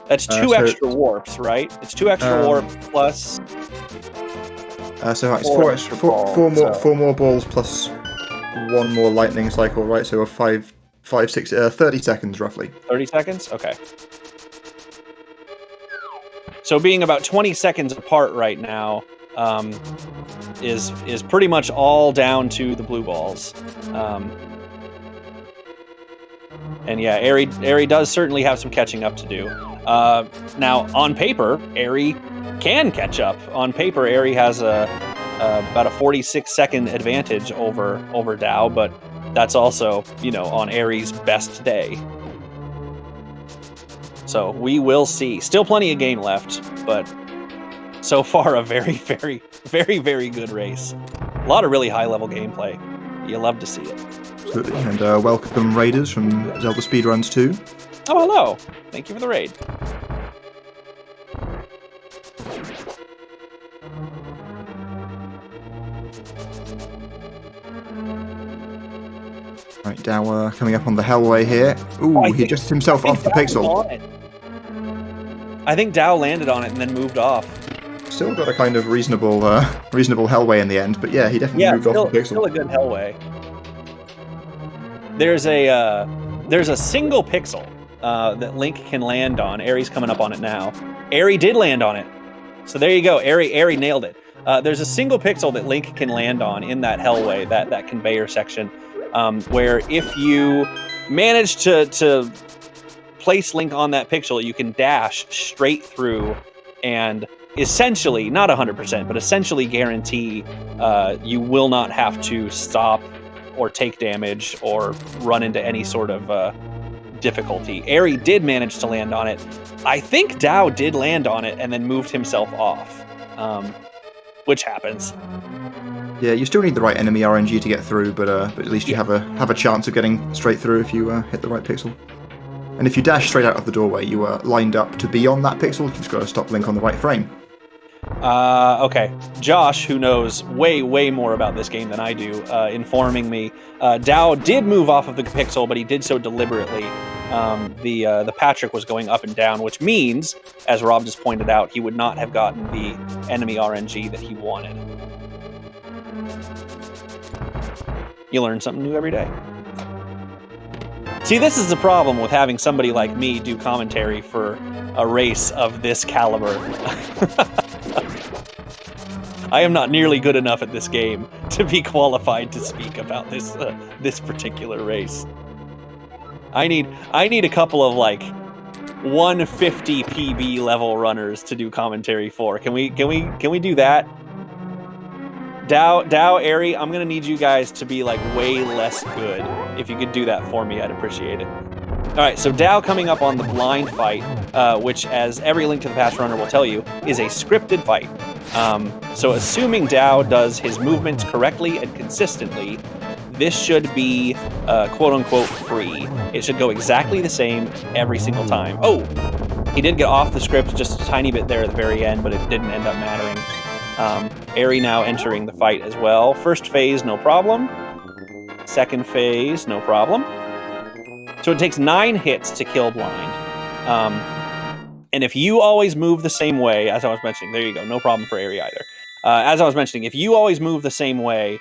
That's 2 extra warps, right? It's 2 extra warps plus... So it's four more balls plus 1 more lightning cycle, right? So 30 seconds roughly. 30 seconds? Okay. So being about 20 seconds apart right now is pretty much all down to the blue balls. And yeah, Eri does certainly have some catching up to do. Now, on paper, Eri can catch up. On paper, Eri has about a 46-second advantage over Dao, but that's also, on Eri's best day. So we will see. Still plenty of game left, but so far a very, very, very, very good race. A lot of really high-level gameplay. You love to see it. Absolutely. And welcome Raiders from Zelda Speedruns 2. Oh, hello. Thank you for the raid. Right, Dao coming up on the hellway here. Ooh, he adjusted himself off the pixel. I think Dao landed on it and then moved off. Still got a kind of reasonable hellway in the end, but yeah, he definitely moved off the pixel. Still a good hellway. There's a single pixel that Link can land on. Eri's coming up on it now. Eri did land on it. So there you go. Eri nailed it. There's a single pixel that Link can land on in that hellway, that conveyor section, where if you manage to place Link on that pixel, you can dash straight through and essentially, not 100%, but essentially guarantee you will not have to stop or take damage or run into any sort of difficulty. Eri did manage to land on it. I think Dao did land on it and then moved himself off, which happens. Yeah, you still need the right enemy RNG to get through, but at least you have a chance of getting straight through if you hit the right pixel. And if you dash straight out of the doorway, you are lined up to be on that pixel. You've just got to stop Link on the right frame. Okay. Josh, who knows way, way more about this game than I do, informing me, Dao did move off of the pixel, but he did so deliberately. The Patrick was going up and down, which means, as Rob just pointed out, he would not have gotten the enemy RNG that he wanted. You learn something new every day. See, this is the problem with having somebody like me do commentary for a race of this caliber. I am not nearly good enough at this game to be qualified to speak about this particular race. I need a couple of 150 PB level runners to do commentary for. Can we do that? Dao, Eri, I'm gonna need you guys to be way less good. If you could do that for me, I'd appreciate it. All right, so Dao coming up on the blind fight, which, as every Link to the Past runner will tell you, is a scripted fight. So assuming Dao does his movements correctly and consistently, this should be quote-unquote free. It should go exactly the same every single time. Oh, he did get off the script just a tiny bit there at the very end, but it didn't end up mattering. Eri now entering the fight as well. First phase, no problem. Second phase, no problem. So it takes 9 hits to kill blind. And if you always move the same way, as I was mentioning, there you go, no problem for Eri either. As I was mentioning, if you always move the same way,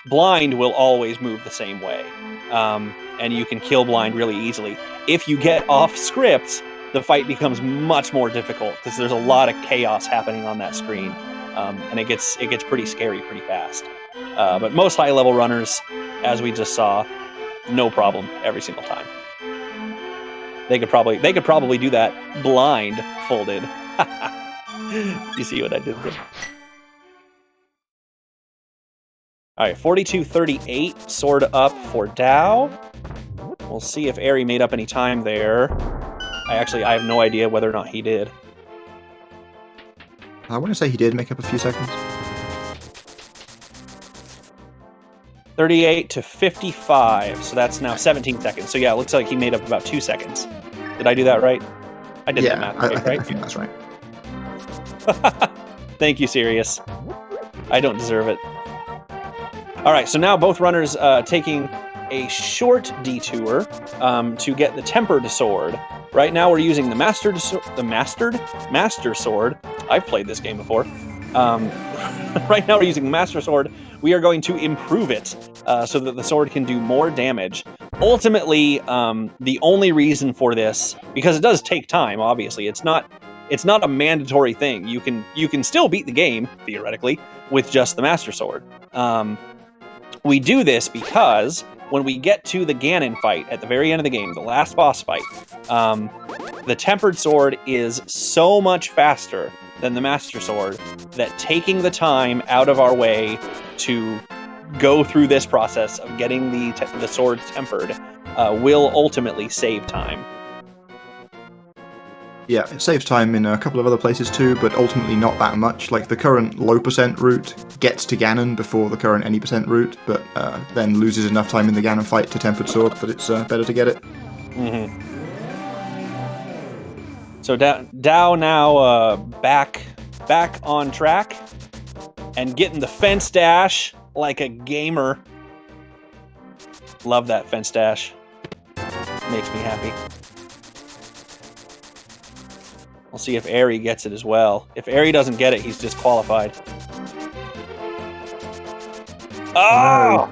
blind will always move the same way. And you can kill blind really easily. If you get off script, the fight becomes much more difficult because there's a lot of chaos happening on that screen. And it gets pretty scary pretty fast. But most high-level runners, as we just saw, no problem every single time. They could probably do that blindfolded. You see what I did there? All right, 42:38, sword up for Dao. We'll see if Eri made up any time there. I have no idea whether or not he did. I want to say he did make up a few seconds. 38 to 55, so that's now 17 seconds. So yeah, it looks like he made up about 2 seconds. Did I do that right? I did that math right, right? I think that's right. Thank you, Sirius. I don't deserve it. All right, so now both runners taking a short detour to get the tempered sword. Right now we're using the master sword. I've played this game before. Right now we're using the master sword. We are going to improve it so that the sword can do more damage. Ultimately, the only reason for this, because it does take time, obviously, it's not a mandatory thing. You can still beat the game theoretically with just the master sword. We do this because when we get to the Ganon fight at the very end of the game, the last boss fight, the tempered sword is so much faster than the master sword that taking the time out of our way to go through this process of getting the sword tempered will ultimately save time. Yeah, it saves time in a couple of other places too, but ultimately not that much. Like the current low percent route gets to Ganon before the current any percent route, but then loses enough time in the Ganon fight to tempered sword that it's better to get it. Mm-hmm. So Dao now back on track and getting the fence dash like a gamer. Love that fence dash. Makes me happy. We'll see if Eri gets it as well. If Eri doesn't get it, he's disqualified. Oh!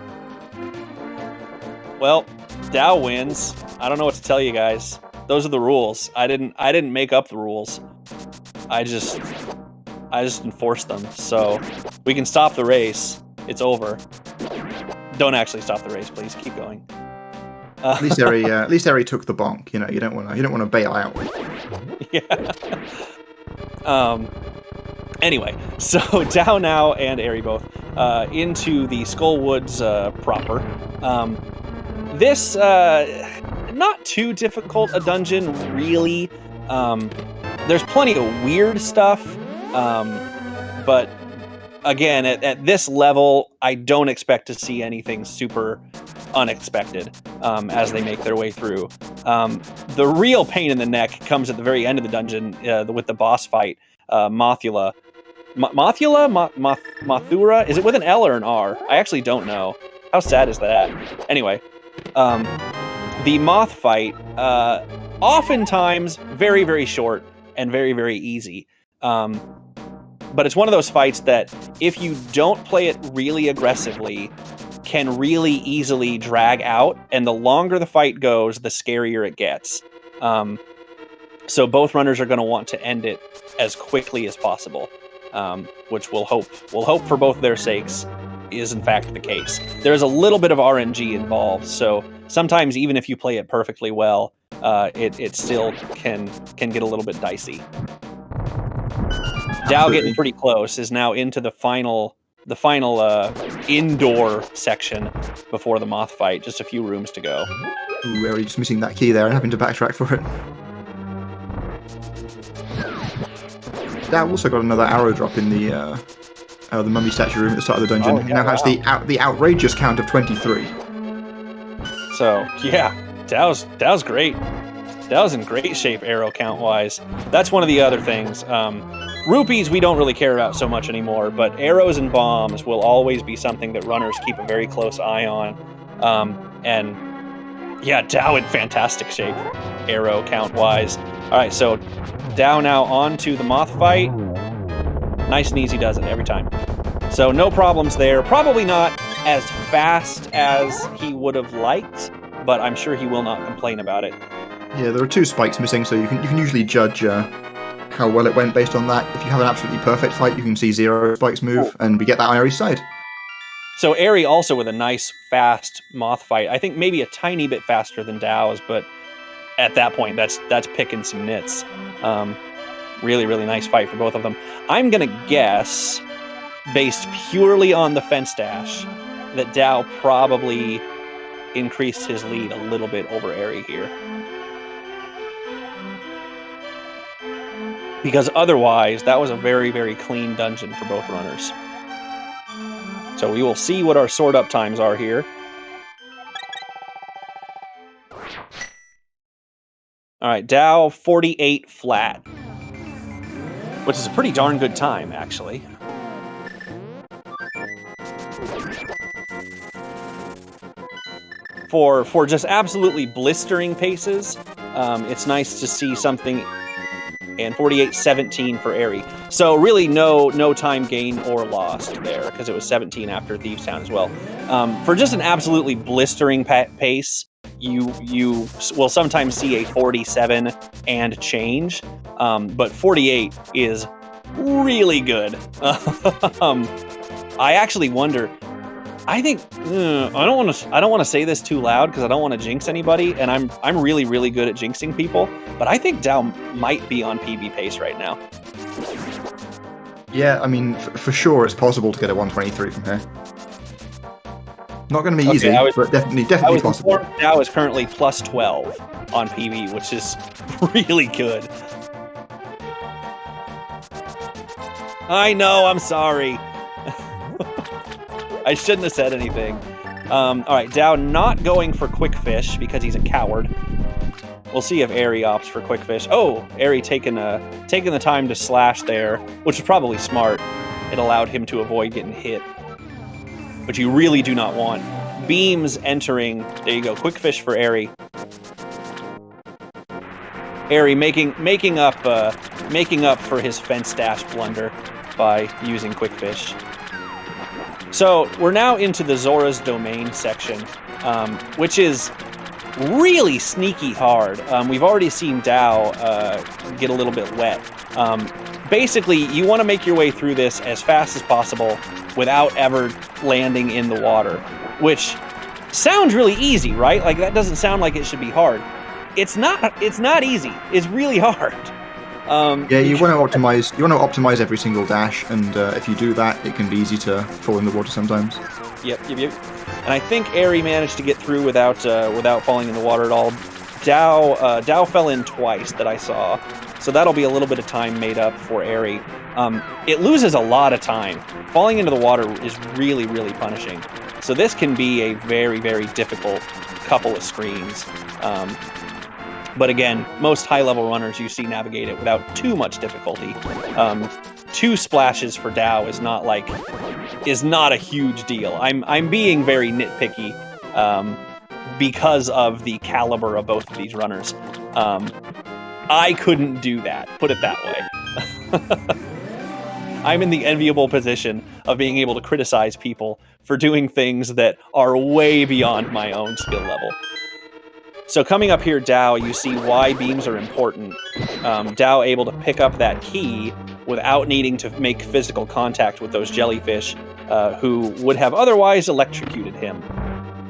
Well, Dao wins. I don't know what to tell you guys. Those are the rules. I didn't make up the rules. I just enforced them. So we can stop the race. It's over. Don't actually stop the race, please. Keep going. At least Eri took the bonk. You know, you don't want to bail out. Yeah. Anyway, so Dao now and Eri both into the Skullwoods proper. This not too difficult a dungeon, really. There's plenty of weird stuff, but again, at this level, I don't expect to see anything super unexpected as they make their way through. The real pain in the neck comes at the very end of the dungeon with the boss fight, Mothula. Mothura? Is it with an L or an R? I actually don't know. How sad is that? Anyway, the moth fight, oftentimes very, very short and very, very easy. But it's one of those fights that if you don't play it really aggressively, can really easily drag out, and the longer the fight goes, the scarier it gets. So both runners are going to want to end it as quickly as possible, which we'll hope for both their sakes is in fact the case. There's a little bit of RNG involved, so sometimes even if you play it perfectly well, it still can get a little bit dicey. Dao getting pretty close is now into the final indoor section before the moth fight. Just a few rooms to go. Ooh, Eri just missing that key there and having to backtrack for it. Dao also got another arrow drop in the mummy statue room at the start of the dungeon. Oh, yeah, now has the outrageous count of 23. So yeah, Dao's great. Dao's in great shape arrow count wise. That's one of the other things. Rupees we don't really care about so much anymore, but arrows and bombs will always be something that runners keep a very close eye on. And yeah, Dao in fantastic shape arrow count wise. All right, so Dao now on to the moth fight. Nice and easy does it every time. So no problems there. Probably not as fast as he would have liked, but I'm sure he will not complain about it. Yeah, there are 2 spikes missing, so you can usually judge how well it went based on that. If you have an absolutely perfect fight, you can see 0 spikes move, and we get that on Eri's side. So Eri also with a nice, fast moth fight. I think maybe a tiny bit faster than Dao's, but at that point, that's picking some nits. Really, really nice fight for both of them. I'm going to guess, based purely on the fence dash, that Dao probably increased his lead a little bit over Eri here. Because otherwise, that was a very, very clean dungeon for both runners. So we will see what our sword up times are here. All right, Dao 48 flat, which is a pretty darn good time, actually. for just absolutely blistering paces, it's nice to see something. And 48-17 for Eri. So really no time gain or lost there, because it was 17 after Thieves Town as well. For just an absolutely blistering pace, you will sometimes see a 47 and change, but 48 is really good. I actually wonder. I think I don't want to say this too loud because I don't want to jinx anybody, and I'm really good at jinxing people. But I think Dao might be on PB pace right now. Yeah, I mean, for sure, it's possible to get a 123 from here. Not going to be easy, but definitely possible. Dao is currently plus 12 on PB, which is really good. I know. I'm sorry. I shouldn't have said anything. All right, Dao not going for Quick Fish because he's a coward. We'll see if Eri opts for Quick Fish. Oh, Eri taking the time to slash there, which was probably smart. It allowed him to avoid getting hit. But you really do not want beams entering. There you go, Quick Fish for Eri. Eri making up for his fence dash blunder by using Quick Fish. So we're now into the Zora's Domain section, which is really sneaky hard. We've already seen Dao get a little bit wet. Basically, you want to make your way through this as fast as possible without ever landing in the water, which sounds really easy, right? Like, that doesn't sound like it should be hard. It's not easy. It's really hard. Yeah, you want to optimize every single dash, and if you do that, it can be easy to fall in the water sometimes. Yep. And I think Eri managed to get through without falling in the water at all. Dao fell in twice that I saw, so that'll be a little bit of time made up for Eri. It loses a lot of time. Falling into the water is really punishing. So this can be a very difficult couple of screens. But again, most high-level runners you see navigate it without too much difficulty. 2 splashes for Dao is not a huge deal. I'm being very nitpicky because of the caliber of both of these runners. I couldn't do that, put it that way. I'm in the enviable position of being able to criticize people for doing things that are way beyond my own skill level. So coming up here, Dao, you see why beams are important. Dao able to pick up that key without needing to make physical contact with those jellyfish who would have otherwise electrocuted him.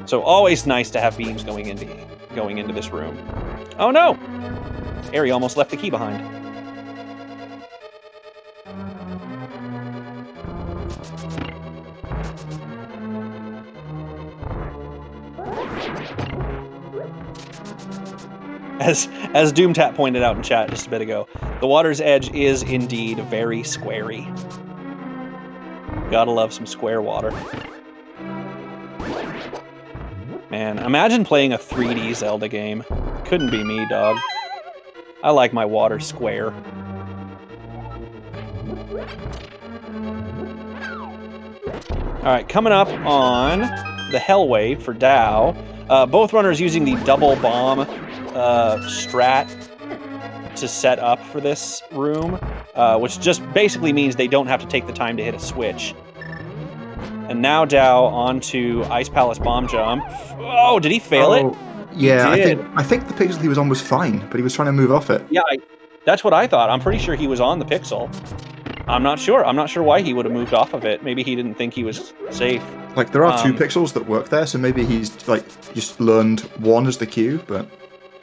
So always nice to have beams going into this room. Oh no! Eri almost left the key behind. As Doomtat pointed out in chat just a bit ago, the water's edge is indeed very squarey. Gotta love some square water. Man, imagine playing a 3D Zelda game. Couldn't be me, dog. I like my water square. Alright, coming up on the Hellway for Dao. Both runners using the double bomb strat to set up for this room, which just basically means they don't have to take the time to hit a switch. And now Dao onto Ice Palace Bomb Jump. Oh, did he fail it? Yeah, I think the pixel he was on was fine, but he was trying to move off it. Yeah, that's what I thought. I'm pretty sure he was on the pixel. I'm not sure. I'm not sure why he would have moved off of it. Maybe he didn't think he was safe. Like, there are 2 pixels that work there, so maybe he's just learned one as the cue, but...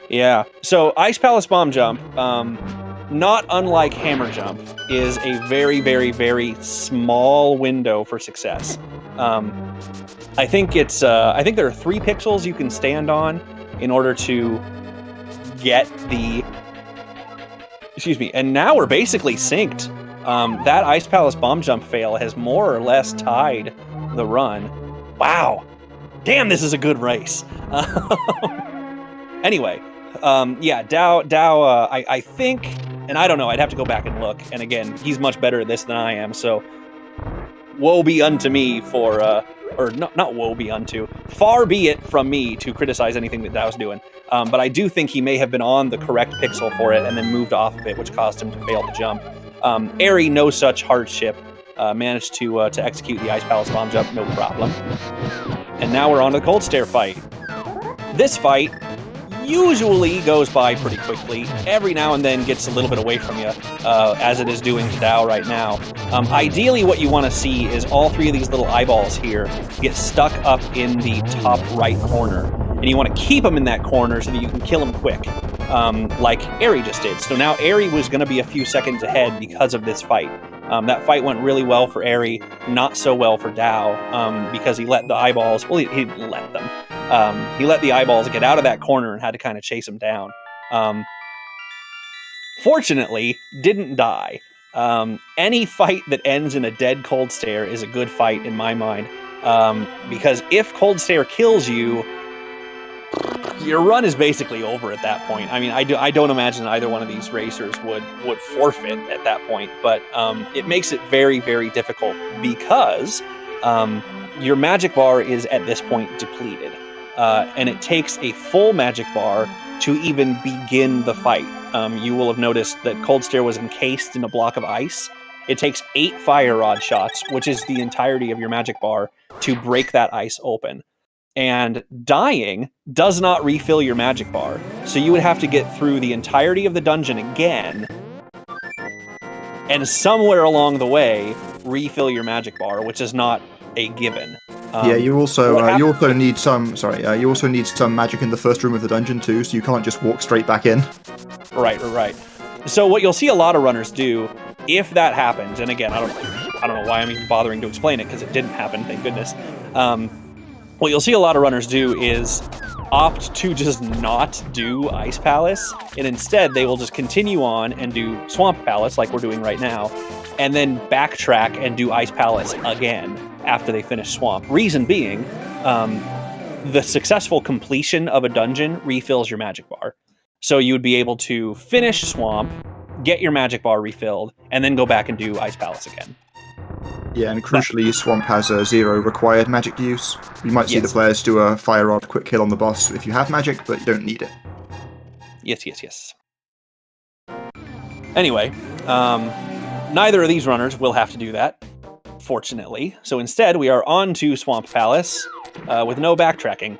Yeah. So Ice Palace Bomb Jump, not unlike Hammer Jump, is a very small window for success. I think there are 3 pixels you can stand on in order to get the... Excuse me. And now we're basically synced. That Ice Palace Bomb Jump fail has more or less tied the run. Wow. Damn, this is a good race. Anyway, yeah, Dao, I think, and I don't know, I'd have to go back and look. And again, he's much better at this than I am, so woe be unto me for or not woe be unto. Far be it from me to criticize anything that Dao's doing. But I do think he may have been on the correct pixel for it and then moved off of it, which caused him to fail the jump. Eri, no such hardship, managed to execute the Ice Palace bomb jump, no problem. And now we're on to the Cold Stare fight. This fight usually goes by pretty quickly. Every now and then gets a little bit away from you, as it is doing to Dao right now. Ideally, what you want to see is all three of these little eyeballs here get stuck up in the top right corner. And you want to keep them in that corner so that you can kill them quick, like Eri just did. So now Eri was going to be a few seconds ahead because of this fight. That fight went really well for Eri, not so well for Dao, because he let the eyeballs, well, he let them. He let the eyeballs get out of that corner and had to kind of chase him down. Fortunately, didn't die. Any fight that ends in a dead Cold Stare is a good fight in my mind, because if Cold Stare kills you, your run is basically over at that point. I mean, I don't imagine either one of these racers would forfeit at that point, but it makes it very, very difficult because your magic bar is at this point depleted. And it takes a full magic bar to even begin the fight. You will have noticed that Cold Stare was encased in a block of ice. It takes 8 fire rod shots, which is the entirety of your magic bar, to break that ice open. And dying does not refill your magic bar. So you would have to get through the entirety of the dungeon again, and somewhere along the way, refill your magic bar, which is not a given. You also need some magic in the first room of the dungeon too, so you can't just walk straight back in. Right. So what you'll see a lot of runners do, if that happens, and again, I don't know why I'm even bothering to explain it, because it didn't happen, thank goodness. What you'll see a lot of runners do is opt to just not do Ice Palace, and instead they will just continue on and do Swamp Palace, like we're doing right now, and then backtrack and do Ice Palace again after they finish Swamp. Reason being, the successful completion of a dungeon refills your magic bar. So you would be able to finish Swamp, get your magic bar refilled, and then go back and do Ice Palace again. Yeah, and crucially, Swamp has 0 required magic use. You might see the players do a fire rod quick kill on the boss if you have magic, but you don't need it. Yes. Anyway, neither of these runners will have to do that, fortunately. So instead, we are on to Swamp Palace with no backtracking.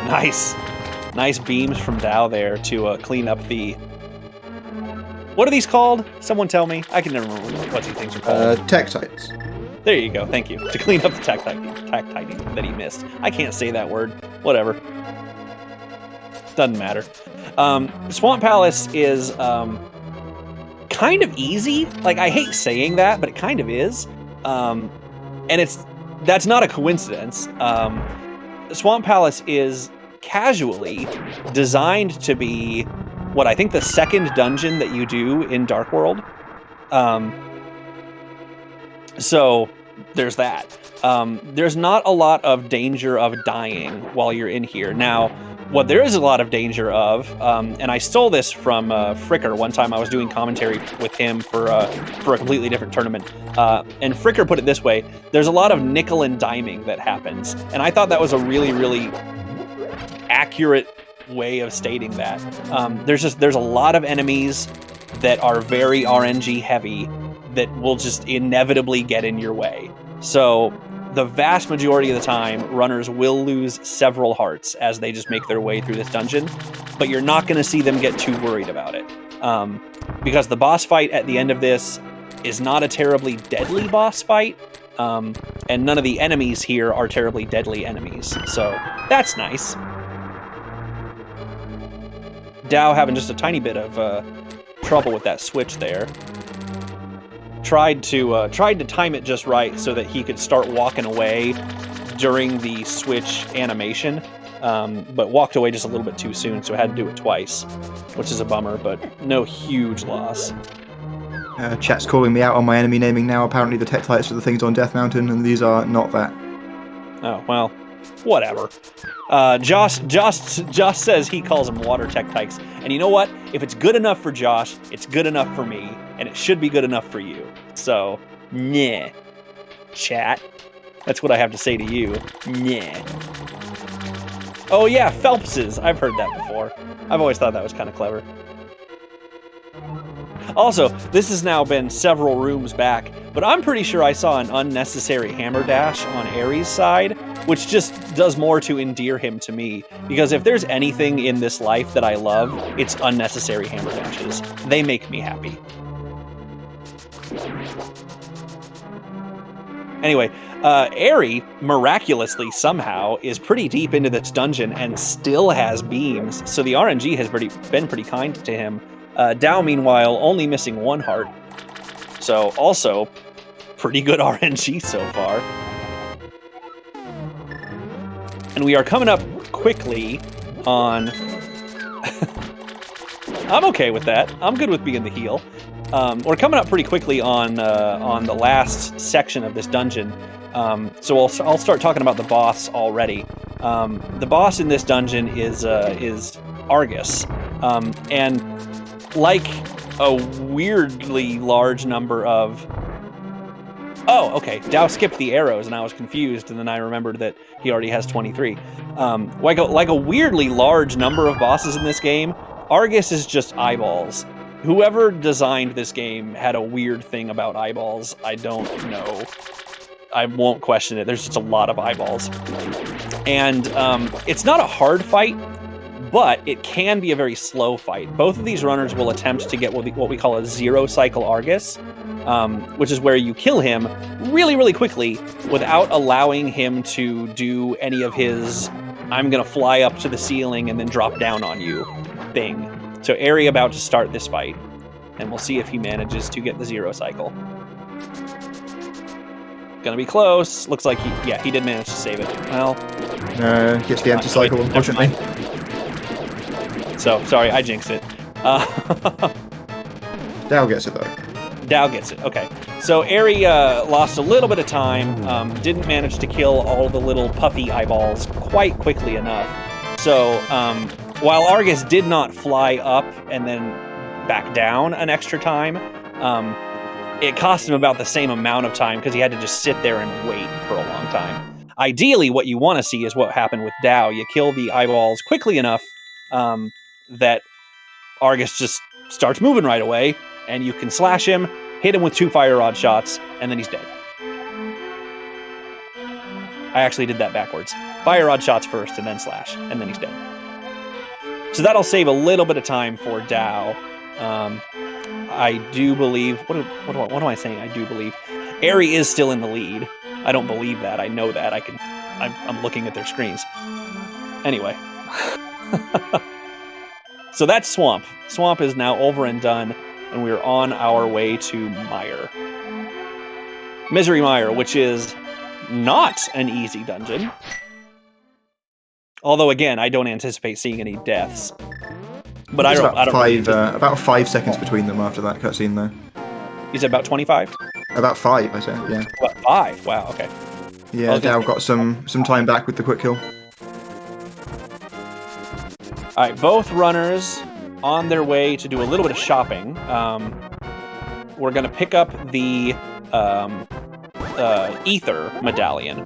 Nice beams from Dao there to clean up the... What are these called? Someone tell me. I can never remember what these things are called. Tektites. There you go. Thank you. To clean up the Tektite that he missed. I can't say that word. Whatever. Doesn't matter. Swamp Palace is kind of easy. Like, I hate saying that, but it kind of is. And that's not a coincidence. Swamp Palace is casually designed to be what I think the second dungeon that you do in Dark World. So there's that. There's not a lot of danger of dying while you're in here. Now, what there is a lot of danger of, and I stole this from Fricker one time. I was doing commentary with him for a completely different tournament. And Fricker put it this way: there's a lot of nickel and diming that happens. And I thought that was a really, really accurate way of stating that. There's a lot of enemies that are very RNG heavy that will just inevitably get in your way. So the vast majority of the time, runners will lose several hearts as they just make their way through this dungeon, but you're not going to see them get too worried about it. Because the boss fight at the end of this is not a terribly deadly boss fight, and none of the enemies here are terribly deadly enemies. So that's nice. Dao having just a tiny bit of trouble with that switch there. Tried to time it just right so that he could start walking away during the switch animation, but walked away just a little bit too soon, so I had to do it twice, which is a bummer, but no huge loss. Chat's calling me out on my enemy naming now. Apparently the Tektites are the things on Death Mountain, and these are not that. Oh, well, whatever. Josh says he calls them water Tektites, and you know what? If it's good enough for Josh, it's good enough for me, and it should be good enough for you. So Nah. Chat. That's what I have to say to you. Nah. Oh yeah, Phelps's. I've heard that before. I've always thought that was kind of clever. Also, this has now been several rooms back, but I'm pretty sure I saw an unnecessary hammer dash on Aries' side, which just does more to endear him to me, because if there's anything in this life that I love, it's unnecessary hammer dashes. They make me happy. Anyway, Eri, miraculously somehow, is pretty deep into this dungeon and still has beams, so the RNG has been pretty kind to him. Dao, meanwhile, only missing 1 heart. So, also, pretty good RNG so far. And we are coming up quickly on... I'm okay with that. I'm good with being the heel. We're coming up pretty quickly on the last section of this dungeon. So I'll start talking about the boss already. The boss in this dungeon is Argus. And like a weirdly large number of... Oh, okay. Dao skipped the arrows, and I was confused, and then I remembered that he already has 23. Like a weirdly large number of bosses in this game, Argus is just eyeballs. Whoever designed this game had a weird thing about eyeballs. I don't know. I won't question it. There's just a lot of eyeballs. And it's not a hard fight, but it can be a very slow fight. Both of these runners will attempt to get what we call a 0-cycle Argus, which is where you kill him really, really quickly without allowing him to do any of his I'm gonna fly up to the ceiling and then drop down on you thing. So Eri about to start this fight, and we'll see if he manages to get the 0-cycle. Gonna be close. Looks like he did manage to save it. Well, gets the empty cycle, unfortunately. So, sorry, I jinxed it. Dao gets it, though. Dao gets it, okay. So, Eri lost a little bit of time, didn't manage to kill all the little puffy eyeballs quite quickly enough. So, while Argus did not fly up and then back down an extra time, it cost him about the same amount of time because he had to just sit there and wait for a long time. Ideally, what you want to see is what happened with Dao. You kill the eyeballs quickly enough that Argus just starts moving right away, and you can slash him, hit him with 2 fire rod shots, and then he's dead. I actually did that backwards. Fire rod shots first, and then slash, and then he's dead. So that'll save a little bit of time for Dao. I do believe... What am I saying? I do believe. Eri is still in the lead. I don't believe that. I know that. I'm looking at their screens. Anyway. So that's Swamp. Swamp is now over and done, and we're on our way to Mire. Misery Mire, which is not an easy dungeon. Although, again, I don't anticipate seeing any deaths. But I don't about 5 seconds between them after that cutscene, though. You said about 25? About 5, I said, yeah. What, 5? Wow, okay. Yeah, Dao got some time back with the quick kill. Alright, both runners on their way to do a little bit of shopping. We're going to pick up the Ether Medallion,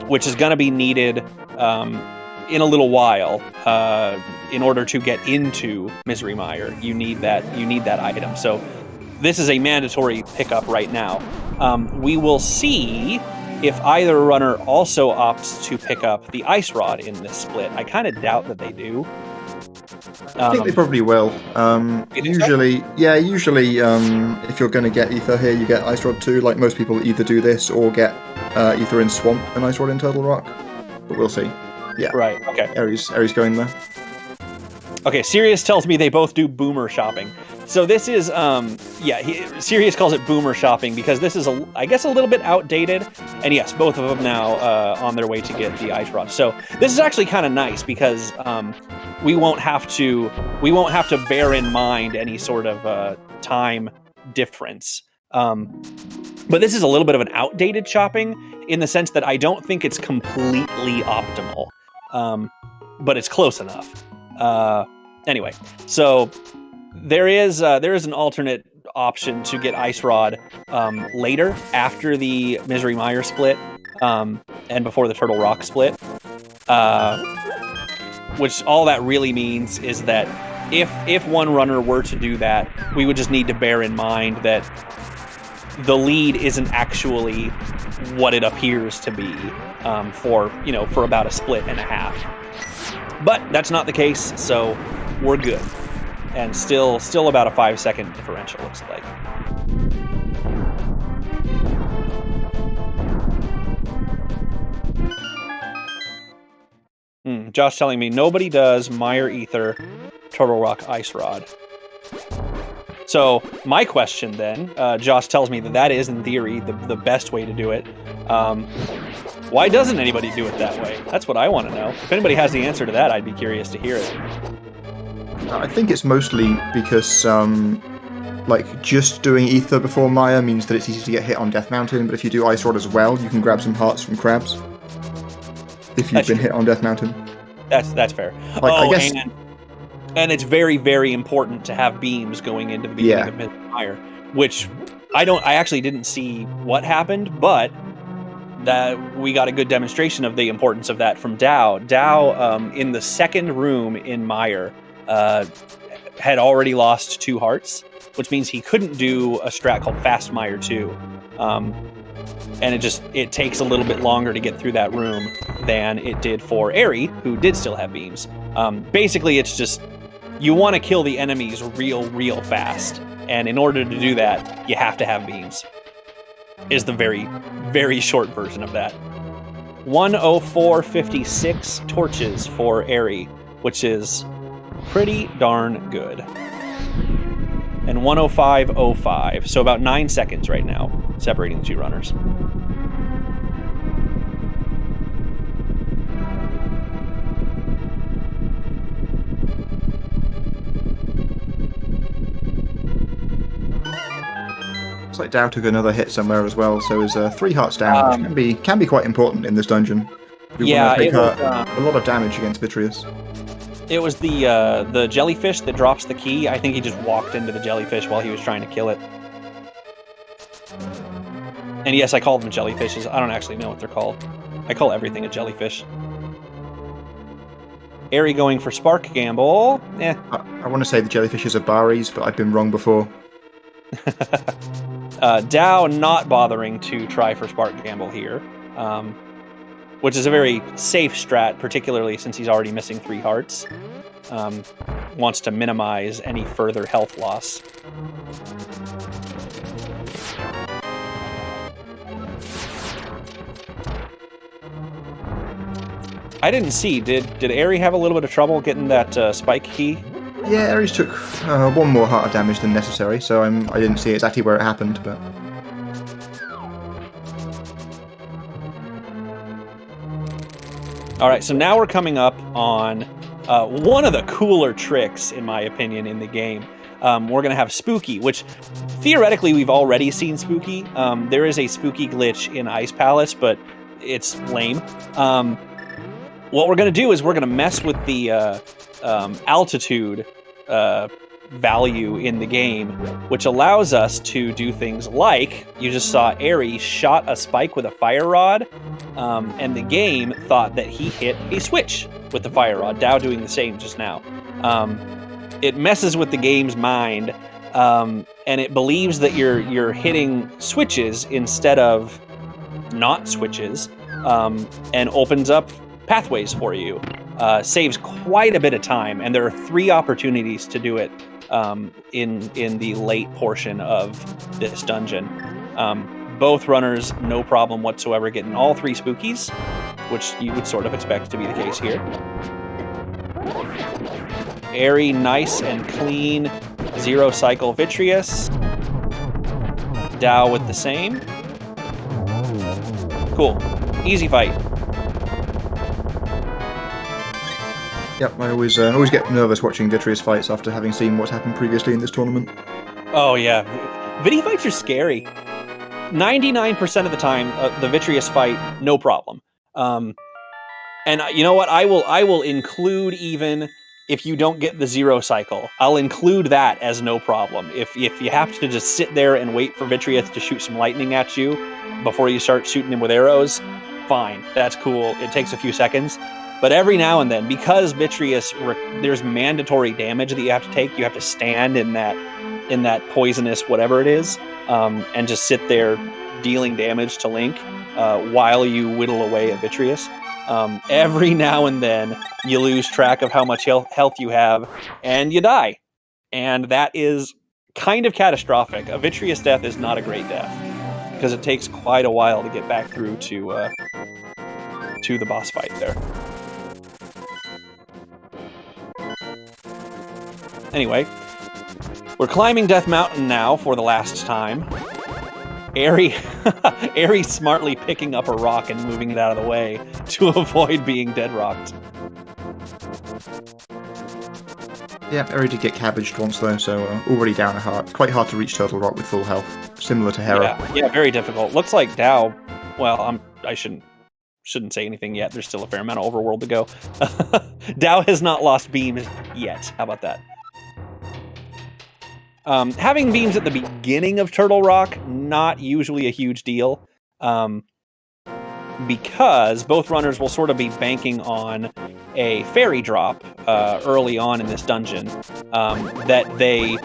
which is going to be needed in a little while. In order to get into Misery Mire, you need that item. So this is a mandatory pickup right now. We will see if either runner also opts to pick up the Ice Rod in this split. I kind of doubt that they do. I think they probably will. Usually, if you're going to get Ether here, you get Ice Rod too. Like most people either do this or get Ether in Swamp and Ice Rod in Turtle Rock. But we'll see. Yeah. Right, okay. Eri's going there. Okay, Sirius tells me they both do boomer shopping. So this is, Sirius calls it boomer shopping because this is, I guess, a little bit outdated. And yes, both of them now on their way to get the Ice Rod. So this is actually kind of nice because we won't have to bear in mind any sort of time difference. But this is a little bit of an outdated shopping in the sense that I don't think it's completely optimal, but it's close enough. Anyway, so there is an alternate option to get Ice Rod later, after the Misery Mire split, and before the Turtle Rock split. Which all that really means is that if one runner were to do that, we would just need to bear in mind that the lead isn't actually what it appears to be for about a split and a half. But that's not the case, so we're good. And still about a 5-second differential, looks like. Josh telling me nobody does Mire Ether, Turtle Rock, Ice Rod. So my question then, Josh tells me that is in theory the best way to do it. Why doesn't anybody do it that way? That's what I want to know. If anybody has the answer to that, I'd be curious to hear it. I think it's mostly because just doing Ether before Mire means that it's easy to get hit on Death Mountain, but if you do Ice Rod as well, you can grab some hearts from crabs. If you've been hit on Death Mountain. That's fair. I guess... and it's very, very important to have beams going into the beginning of Misery Mire, which I actually didn't see what happened, but that we got a good demonstration of the importance of that from Dao. Dao, in the second room in Mire, had already lost 2 hearts, which means he couldn't do a strat called Fast Mire 2. And it takes a little bit longer to get through that room than it did for Eri, who did still have beams. Basically, it's just, you want to kill the enemies real fast. And in order to do that, you have to have beams. Is the very, very short version of that. 104.56 torches for Eri, which is pretty darn good. And 105.05, so about 9 seconds right now, separating the 2 runners. Looks like Dao took another hit somewhere as well, so is 3 hearts down, which can be quite important in this dungeon. You want to take a lot of damage against Vitreous. It was the jellyfish that drops the key. I think he just walked into the jellyfish while he was trying to kill it. And yes, I call them jellyfishes. I don't actually know what they're called. I call everything a jellyfish. Eri going for Spark Gamble. I want to say the jellyfishes are Baris, but I've been wrong before. Dao not bothering to try for Spark Gamble here. Which is a very safe strat, particularly since he's already missing 3 hearts. Wants to minimize any further health loss. I didn't see, did Eri have a little bit of trouble getting that spike key? Yeah, Ares took 1 more heart of damage than necessary, so I didn't see exactly where it happened, but... Alright, so now we're coming up on one of the cooler tricks, in my opinion, in the game. We're going to have Spooky, which theoretically we've already seen Spooky. There is a Spooky glitch in Ice Palace, but it's lame. What we're going to do is we're going to mess with the altitude value in the game, which allows us to do things like, you just saw Eri shot a spike with a fire rod, and the game thought that he hit a switch with the fire rod. Dao doing the same just now. It messes with the game's mind, and it believes that you're hitting switches instead of not switches, and opens up pathways for you. Saves quite a bit of time, and there are 3 opportunities to do it in the late portion of this dungeon. Both runners, no problem whatsoever, getting all 3 spookies, which you would sort of expect to be the case here. Eri, nice and clean, 0 cycle Vitreous. Dao with the same. Cool. Easy fight. Yep, I always get nervous watching Vitreous fights after having seen what's happened previously in this tournament. Oh yeah, Vitty fights are scary. 99% of the time, the Vitreous fight, no problem. And you know what? I will include even if you don't get the 0 cycle. I'll include that as no problem. If you have to just sit there and wait for Vitreous to shoot some lightning at you before you start shooting him with arrows, fine. That's cool. It takes a few seconds. But every now and then, because Vitreous, there's mandatory damage that you have to take, you have to stand in that poisonous whatever it is, and just sit there dealing damage to Link while you whittle away at Vitreous. Every now and then, you lose track of how much health you have, and you die. And that is kind of catastrophic. A Vitreous death is not a great death, because it takes quite a while to get back through to the boss fight there. Anyway, we're climbing Death Mountain now for the last time. Eri smartly picking up a rock and moving it out of the way to avoid being dead rocked. Yeah, Eri did get cabbaged once though, so already down a heart. Quite hard to reach Turtle Rock with full health, similar to Hera. Yeah, very difficult. Looks like Dao. Well, I shouldn't say anything yet. There's still a fair amount of overworld to go. Dao has not lost beams yet. How about that? Having beams at the beginning of Turtle Rock, not usually a huge deal, because both runners will sort of be banking on a fairy drop early on in this dungeon that they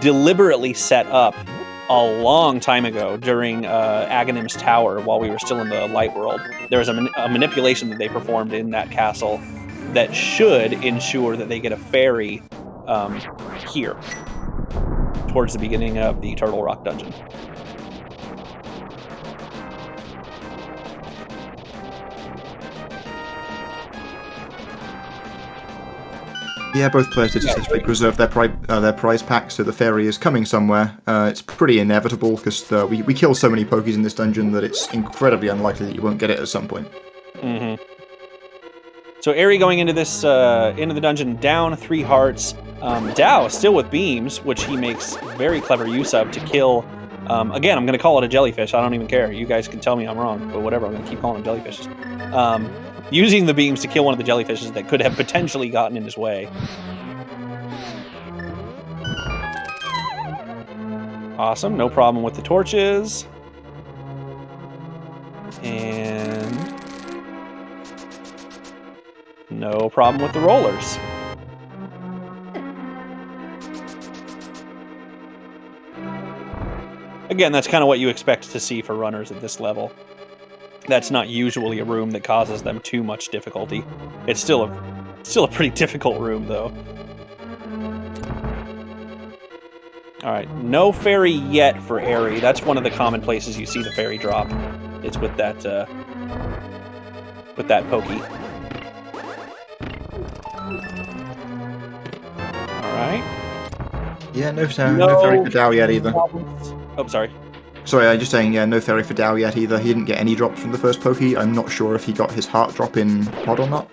deliberately set up a long time ago during Agadem's tower while we were still in the light world. There was a manipulation that they performed in that castle that should ensure that they get a fairy here towards the beginning of the Turtle Rock dungeon. Yeah, both players did successfully preserve their prize pack, so the fairy is coming somewhere. It's pretty inevitable, because we kill so many Pokies in this dungeon that it's incredibly unlikely that you won't get it at some point. Mm-hmm. So Eri going into this into the dungeon down 3 hearts. Dao still with beams, which he makes very clever use of to kill. Again, I'm going to call it a jellyfish. I don't even care. You guys can tell me I'm wrong, but whatever. I'm going to keep calling them jellyfishes. Using the beams to kill one of the jellyfishes that could have potentially gotten in his way. Awesome. No problem with the torches. And no problem with the rollers. Again, that's kind of what you expect to see for runners at this level. That's not usually a room that causes them too much difficulty. It's still a pretty difficult room, though. Alright, no fairy yet for Eri. That's one of the common places you see the fairy drop. It's with that Pokey. Alright. Yeah, no fairy for Dao yet either. Oh, sorry. Sorry, I'm just saying, yeah, no fairy for Dao yet either. He didn't get any drops from the first Pokey. I'm not sure if he got his heart drop in Pod or not.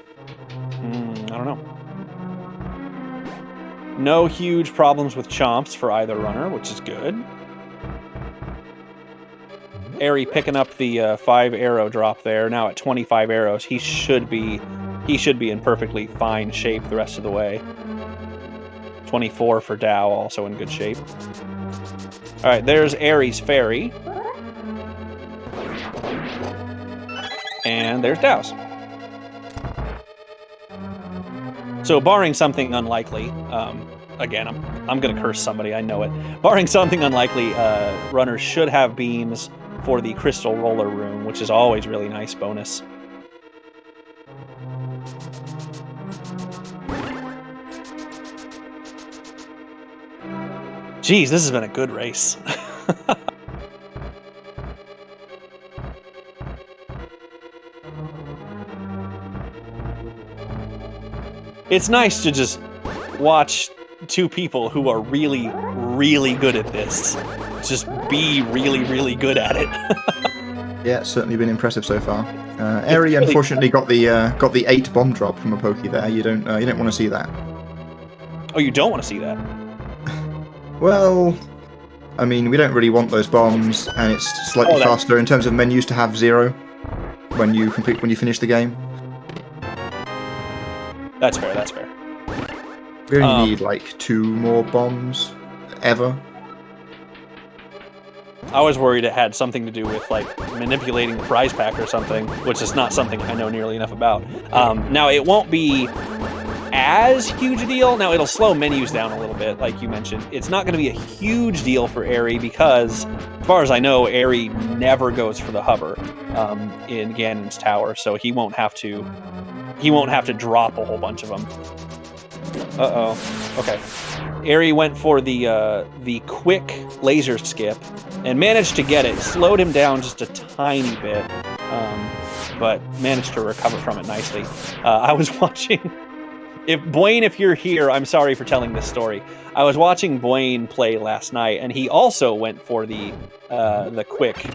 I don't know. No huge problems with chomps for either runner, which is good. Eri picking up the 5 arrow drop there, now at 25 arrows. He should be in perfectly fine shape the rest of the way. 24 for Dao, also in good shape. Alright, there's Eri's fairy. And there's Dao's. So, barring something unlikely, again, I'm going to curse somebody, I know it. Barring something unlikely, runners should have beams for the crystal roller room, which is always really nice bonus. Jeez, this has been a good race. It's nice to just watch 2 people who are really, really good at this just be really, really good at it. Yeah, it's certainly been impressive so far. Eri unfortunately got the 8 bomb drop from a Pokey there. You don't want to see that. Oh, you don't want to see that? Well, I mean, we don't really want those bombs, and it's slightly faster in terms of menus to have 0 when you finish the game. That's fair, that's fair. We only need like 2 more bombs ever. I was worried it had something to do with like manipulating the prize pack or something, which is not something I know nearly enough about. Now it won't be as huge a deal. Now it'll slow menus down a little bit, like you mentioned. It's not going to be a huge deal for Eri because, as far as I know, Eri never goes for the hover in Ganon's tower, so he won't have to drop a whole bunch of them. Okay. Eri went for the quick laser skip and managed to get it. Slowed him down just a tiny bit, but managed to recover from it nicely. I was watching. If you're here, I'm sorry for telling this story. I was watching Blaine play last night, and he also went for the quick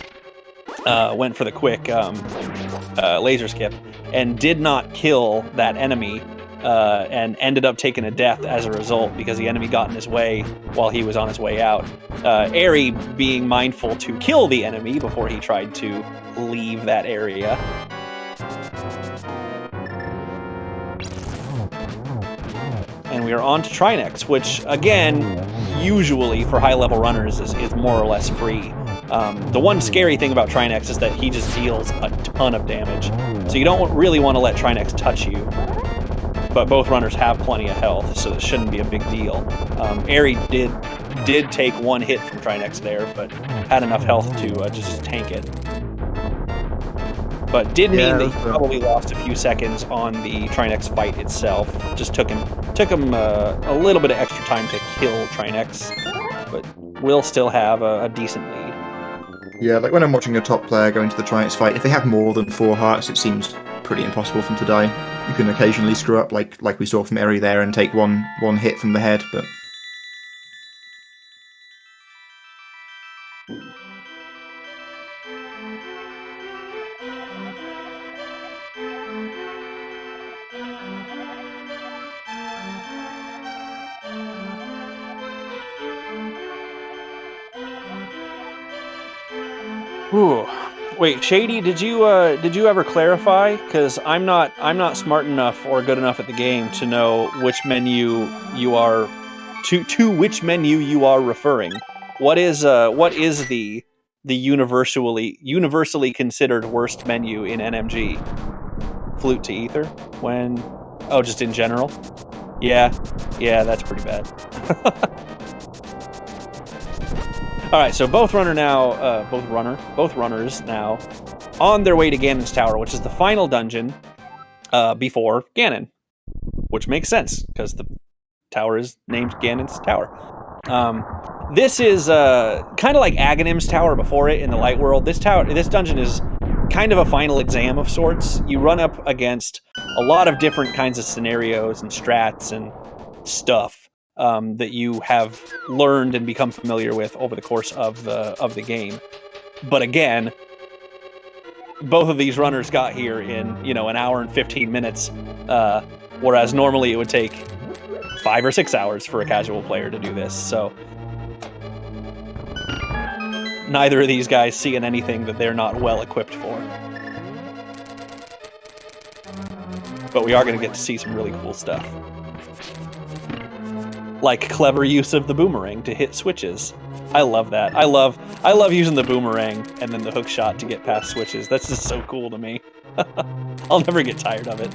laser skip, and did not kill that enemy, and ended up taking a death as a result because the enemy got in his way while he was on his way out. Eri being mindful to kill the enemy before he tried to leave that area. And we are on to Trinex, which, again, usually for high-level runners is more or less free. The one scary thing about Trinex is that he just deals a ton of damage. So you don't really want to let Trinex touch you. But both runners have plenty of health, so it shouldn't be a big deal. Eri did take 1 hit from Trinex there, but had enough health to just tank it. But did mean that he probably lost a few seconds on the Trinex fight itself. Just took him a little bit of extra time to kill Trinex, but will still have a decent lead. Yeah, like when I'm watching a top player go into the Trinex fight, if they have more than 4 hearts, it seems pretty impossible for them to die. You can occasionally screw up, like we saw from Eri there, and take one hit from the head, but... Ooh. Wait, Shady, did you ever clarify? Because I'm not smart enough or good enough at the game to know which menu you are to which menu you are referring. What is the universally considered worst menu in NMG? Flute to Ether? Just in general? Yeah, that's pretty bad. All right, so both runners now on their way to Ganon's Tower, which is the final dungeon before Ganon, which makes sense because the tower is named Ganon's Tower. This is kind of like Agadem's tower before it in the Light World. This dungeon is kind of a final exam of sorts. You run up against a lot of different kinds of scenarios and strats and stuff that you have learned and become familiar with over the course of the game. But again, both of these runners got here in an hour and 15 minutes, whereas normally it would take 5 or 6 hours for a casual player to do this. So neither of these guys seeing anything that they're not well equipped for. But we are going to get to see some really cool stuff. Like clever use of the boomerang to hit switches. I love that. I love using the boomerang and then the hook shot to get past switches. That's just so cool to me. I'll never get tired of it.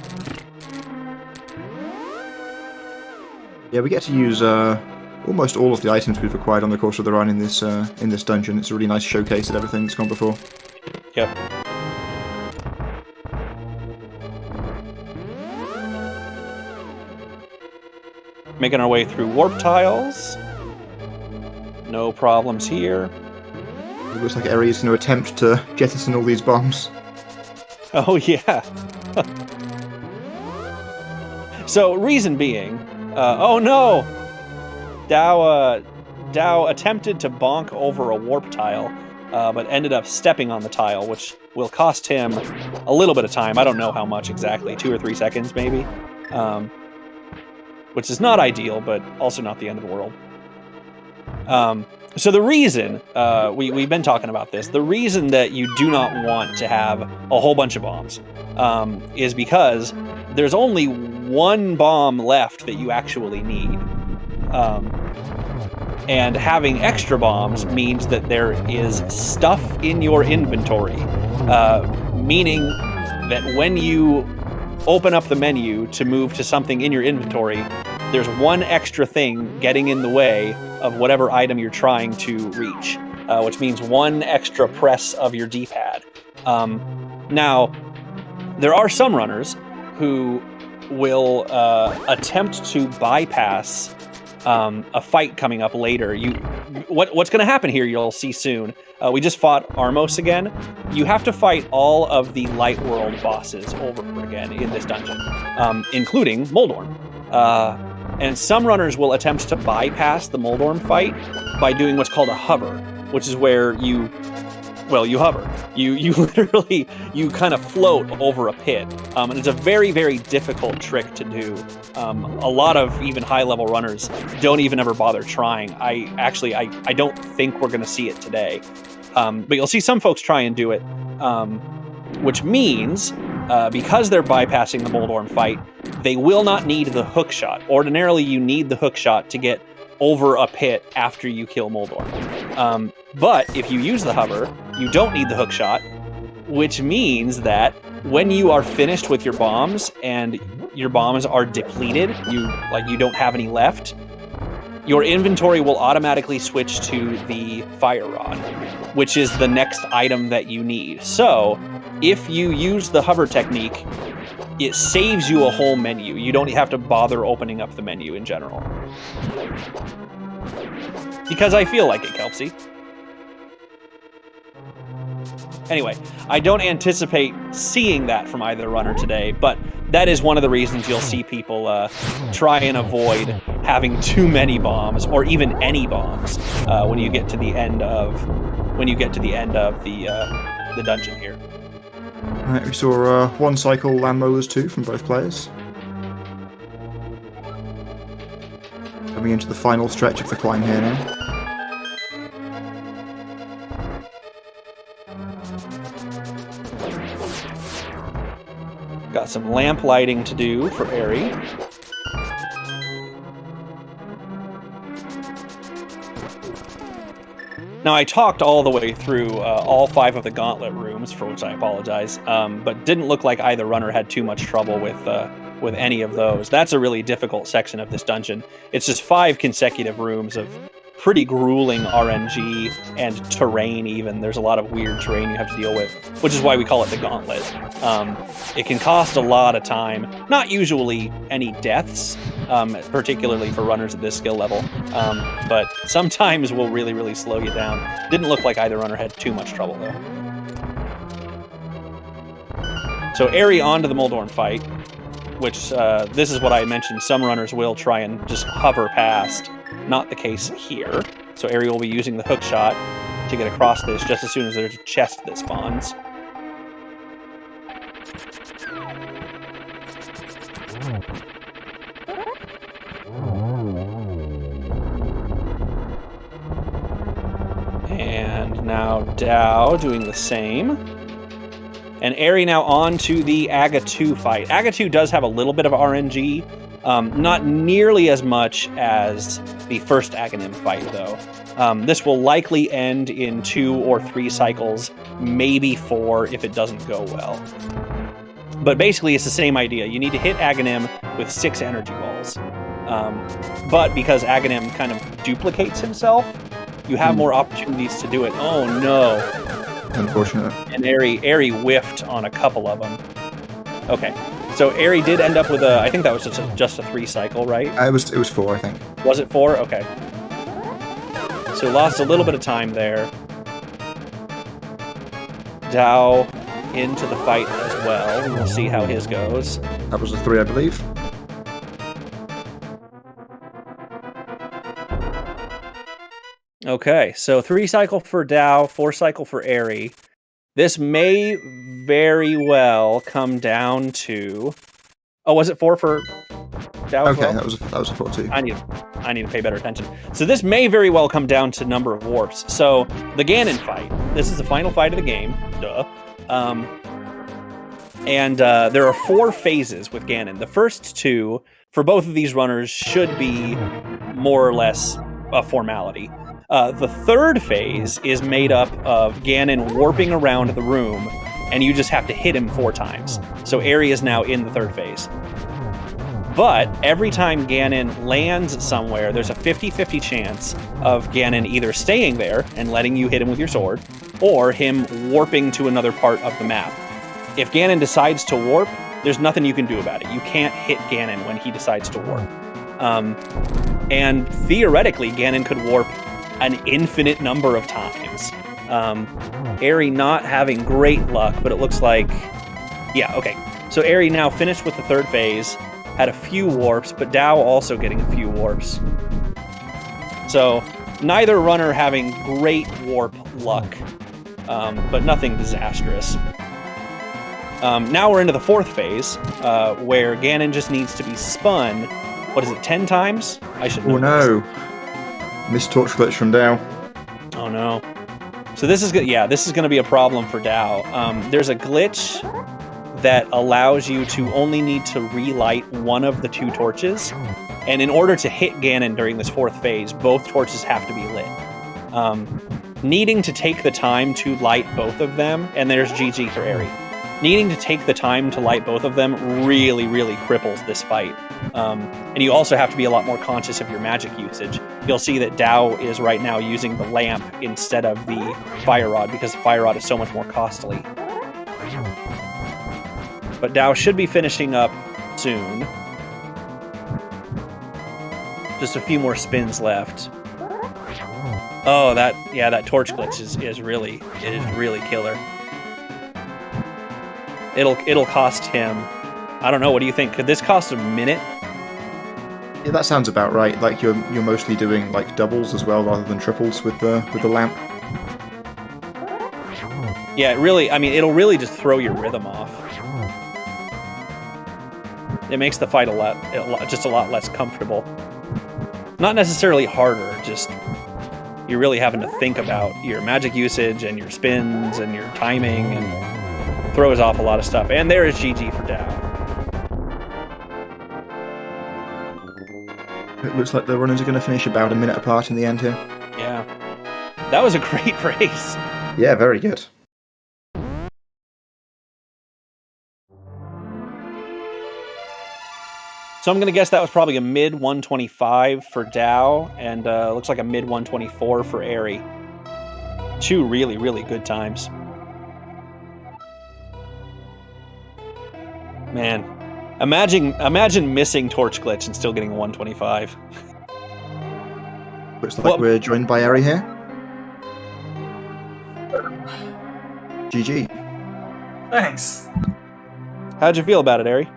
Yeah, we get to use almost all of the items we've acquired on the course of the run in this dungeon. It's a really nice showcase of everything that's gone before. Yep. Making our way through warp tiles. No problems here. It looks like Eri is going to attempt to jettison all these bombs. Oh, yeah. So, reason being... oh, no! Dao attempted to bonk over a warp tile, but ended up stepping on the tile, which will cost him a little bit of time. I don't know how much exactly. 2 or 3 seconds, maybe? Which is not ideal, but also not the end of the world. So the reason, we've been talking about this, the reason that you do not want to have a whole bunch of bombs is because there's only one bomb left that you actually need. And having extra bombs means that there is stuff in your inventory, meaning that when you open up the menu to move to something in your inventory, there's one extra thing getting in the way of whatever item you're trying to reach, which means one extra press of your D-pad. Now, there are some runners who will attempt to bypass a fight coming up later. What's going to happen here, you'll see soon. We just fought Armos again. You have to fight all of the Light World bosses over again in this dungeon, including Moldorm. And some runners will attempt to bypass the Moldorm fight by doing what's called a hover, which is where you hover. You literally, you kind of float over a pit. And it's a very, very difficult trick to do. A lot of even high-level runners don't even ever bother trying. I don't think we're going to see it today. But you'll see some folks try and do it, which means, because they're bypassing the Moldorm fight, they will not need the hook shot. Ordinarily, you need the hook shot to get over a pit after you kill Moldorm. But if you use the hover, you don't need the hook shot, which means that when you are finished with your bombs and your bombs are depleted, you don't have any left, your inventory will automatically switch to the fire rod, which is the next item that you need. So if you use the hover technique, it saves you a whole menu. You don't have to bother opening up the menu in general. Because I feel like it, Kelpsy. Anyway, I don't anticipate seeing that from either runner today, but that is one of the reasons you'll see people try and avoid having too many bombs, or even any bombs, when you get to the end of the dungeon here. Alright, we saw one cycle land molars 2 from both players. Coming into the final stretch of the climb here now. Got some lamp lighting to do for Eri. Now, I talked all the way through all 5 of the gauntlet rooms, for which I apologize, but didn't look like either runner had too much trouble with any of those. That's a really difficult section of this dungeon. It's just 5 consecutive rooms of pretty grueling RNG and terrain even. There's a lot of weird terrain you have to deal with, which is why we call it the gauntlet. It can cost a lot of time, not usually any deaths, particularly for runners at this skill level, but sometimes will really, really slow you down. Didn't look like either runner had too much trouble though. So Eri onto the Moldorm fight, which this is what I mentioned, some runners will try and just hover past. Not the case here. So Eri will be using the hook shot to get across this just as soon as there's a chest that spawns. And now Dao doing the same. And Eri now on to the Aga2 fight. Aga2 does have a little bit of RNG, not nearly as much as the first Agadem fight, though. This will likely end in 2 or 3 cycles, maybe 4 if it doesn't go well. But basically, it's the same idea. You need to hit Agadem with 6 energy balls. But because Agadem kind of duplicates himself, you have more opportunities to do it. Oh, no. Unfortunate. And Eri whiffed on a couple of them. Okay. So Eri did end up with I think that was just a 3 cycle, right? It was 4, I think. Was it 4? Okay. So lost a little bit of time there. Dao into the fight as well. We'll see how his goes. That was a 3, I believe. Okay, so 3 cycle for Dao, 4 cycle for Eri. This may very well come down to... Oh, was it 4 for Dao as well? That was a 4 too. I need to pay better attention. So this may very well come down to number of warps. So the Ganon fight. This is the final fight of the game. Duh. And there are 4 phases with Ganon. The first 2, for both of these runners, should be more or less a formality. The third phase is made up of Ganon warping around the room, and you just have to hit him 4 times. So Eri is now in the third phase. But every time Ganon lands somewhere, there's a 50-50 chance of Ganon either staying there and letting you hit him with your sword, or him warping to another part of the map. If Ganon decides to warp, there's nothing you can do about it. You can't hit Ganon when he decides to warp. And theoretically, Ganon could warp an infinite number of times. Eri not having great luck, but it looks like... Yeah, okay. So Eri now finished with the third phase, had a few warps, but Dao also getting a few warps. So neither runner having great warp luck, but nothing disastrous. Now we're into the fourth phase, where Ganon just needs to be spun. What is it, 10 times? I should know. Oh no! Missed torch glitch from Dao. Oh no. So this is good. Yeah, this is going to be a problem for Dao. There's a glitch that allows you to only need to relight one of the 2 torches, and in order to hit Ganon during this fourth phase, both torches have to be lit. Needing to take the time to light both of them, and there's GG for Eri. Needing to take the time to light both of them really, really cripples this fight. And you also have to be a lot more conscious of your magic usage. You'll see that Dao is right now using the lamp instead of the fire rod, because the fire rod is so much more costly. But Dao should be finishing up soon. Just a few more spins left. Oh, that torch glitch is really killer. It'll cost him, I don't know, what do you think? Could this cost a minute? Yeah, that sounds about right. Like you're mostly doing like doubles as well rather than triples with the lamp. Yeah, it'll really just throw your rhythm off. It makes the fight a lot less comfortable. Not necessarily harder, just you're really having to think about your magic usage and your spins and your timing, and throws off a lot of stuff. And there is GG for Dao. It looks like the runners are going to finish about a minute apart in the end here. Yeah. That was a great race. Yeah, very good. So I'm going to guess that was probably a mid 125 for Dao, and looks like a mid 124 for Eri. 2 really, really good times. Man, imagine missing Torch Glitch and still getting a 125. Looks like we're joined by Eri here. GG. Thanks. How'd you feel about it, Eri?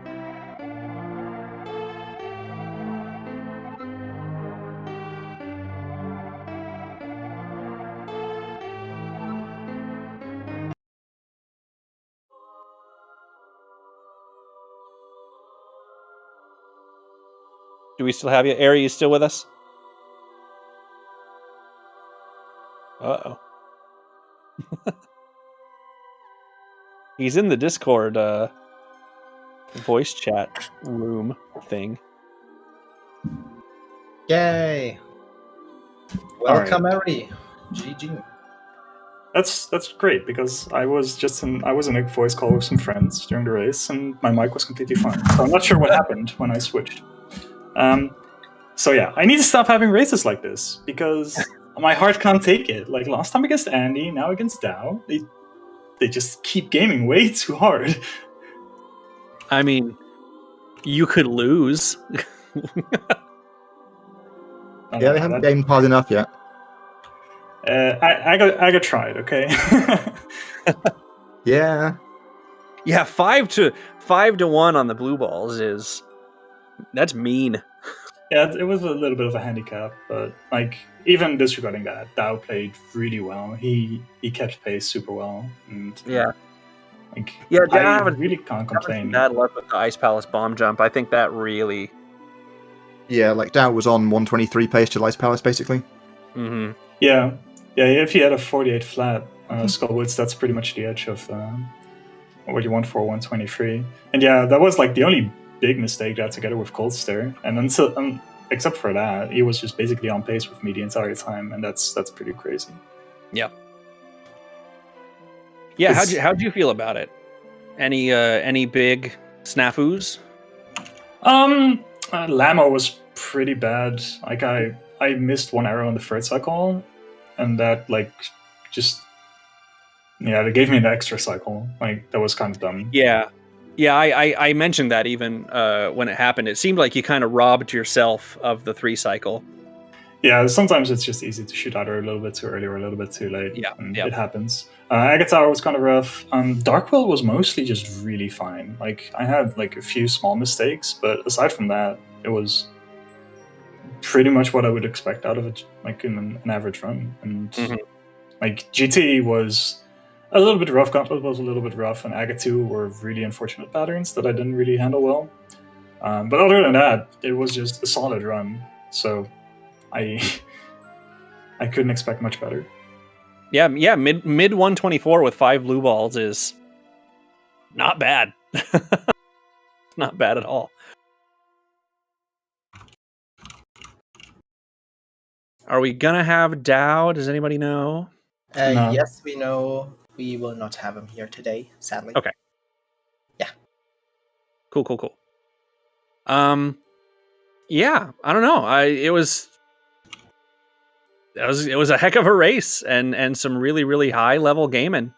Do we still have you? Eri, you still with us? Uh-oh. He's in the Discord voice chat room thing. Yay! Welcome, Eri. GG. That's great, because I was in a voice call with some friends during the race, and my mic was completely fine. So I'm not sure what happened when I switched. So yeah, I need to stop having races like this, because my heart can't take it. Like last time against Andy, now against Dao, they just keep gaming way too hard. I mean, you could lose. Yeah, they haven't gamed hard enough yet. Aga tried, okay? Yeah. Yeah, 5-1 on the blue balls that's mean. Yeah, it was a little bit of a handicap, but like even disregarding that, Dao played really well. He kept pace super well, and yeah, I really can't complain. Bad luck with the Ice Palace bomb jump. I think that really. Yeah, like Dao was on 123 pace to Ice Palace basically. Mm-hmm. Yeah. If he had a 48 flat Skullwoods, that's pretty much the edge of what you want for 123. And yeah, that was like the only big mistake that together with Coldster. And until except for that, he was just basically on pace with me the entire time, and that's pretty crazy. Yeah. Yeah, how'd you feel about it? Any big snafus? Lamo was pretty bad. Like I missed one arrow in the third cycle, and that like just they gave me an extra cycle. Like that was kind of dumb. Yeah. I mentioned that even when it happened. It seemed like you kind of robbed yourself of the 3 cycle. Yeah, sometimes it's just easy to shoot either a little bit too early or a little bit too late. Yeah, It happens. Aga2 was kind of rough. Darkwill was mostly just really fine. Like I had like a few small mistakes, but aside from that, it was pretty much what I would expect out of it, like in an average run. And like GT was a little bit rough, Gauntlet was a little bit rough, and Aga2 were really unfortunate patterns that I didn't really handle well. But other than that, it was just a solid run. So I couldn't expect much better. Yeah, mid 124 with 5 blue balls is not bad. Not bad at all. Are we gonna have Dow? Does anybody know? No. Yes, we know. We will not have him here today, sadly. Okay. Yeah. Cool. Yeah, I don't know. It was a heck of a race and some really, really high level gaming.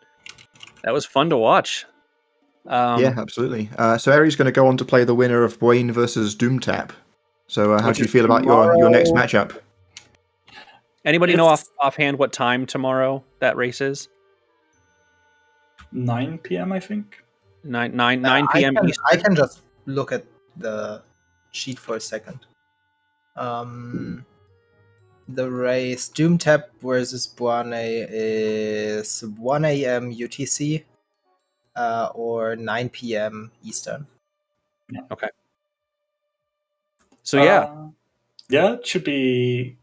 That was fun to watch. Yeah, absolutely. So Eri's going to go on to play the winner of Wayne versus Doomtap. So how do you feel about your next matchup? Anybody know offhand what time tomorrow that race is? 9 p.m. I think. 9 p.m. Eastern. I can just look at the sheet for a second. The race Doomtap versus Buane is 1 a.m. UTC or 9 p.m. Eastern. Okay. So yeah. It should be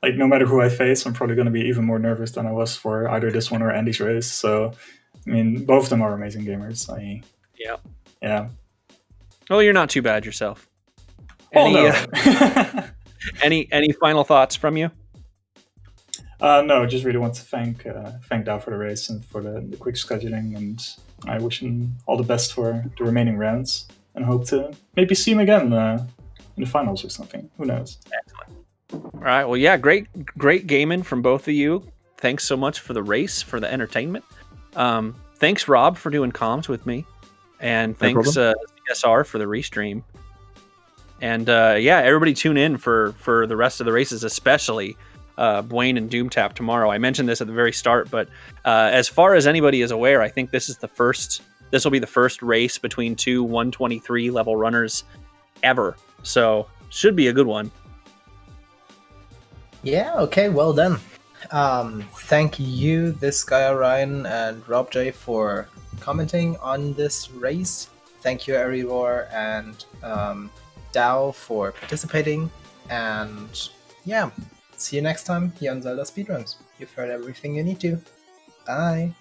like no matter who I face, I'm probably going to be even more nervous than I was for either this one or Andy's race. So, I mean, both of them are amazing gamers. Yeah. Well, you're not too bad yourself. No. Any final thoughts from you? No, just really want to thank Dow for the race and for the quick scheduling, and I wish him all the best for the remaining rounds, and hope to maybe see him again in the finals or something. Who knows? Excellent. All right. Well, yeah, great gaming from both of you. Thanks so much for the race, for the entertainment. Thanks, Rob, for doing comms with me, and thanks CSR for the restream. And everybody tune in for the rest of the races, especially Bwayne and Doomtap tomorrow. I mentioned this at the very start, but as far as anybody is aware, I think this will be the first race between 2 123 level runners ever. So should be a good one. Yeah, okay, well done. Thank you, this guy Orion and Rob J, for commenting on this race. Thank you, Eriror and Dow, for participating. And yeah, see you next time here on Zelda Speedruns. You've heard everything you need to. Bye!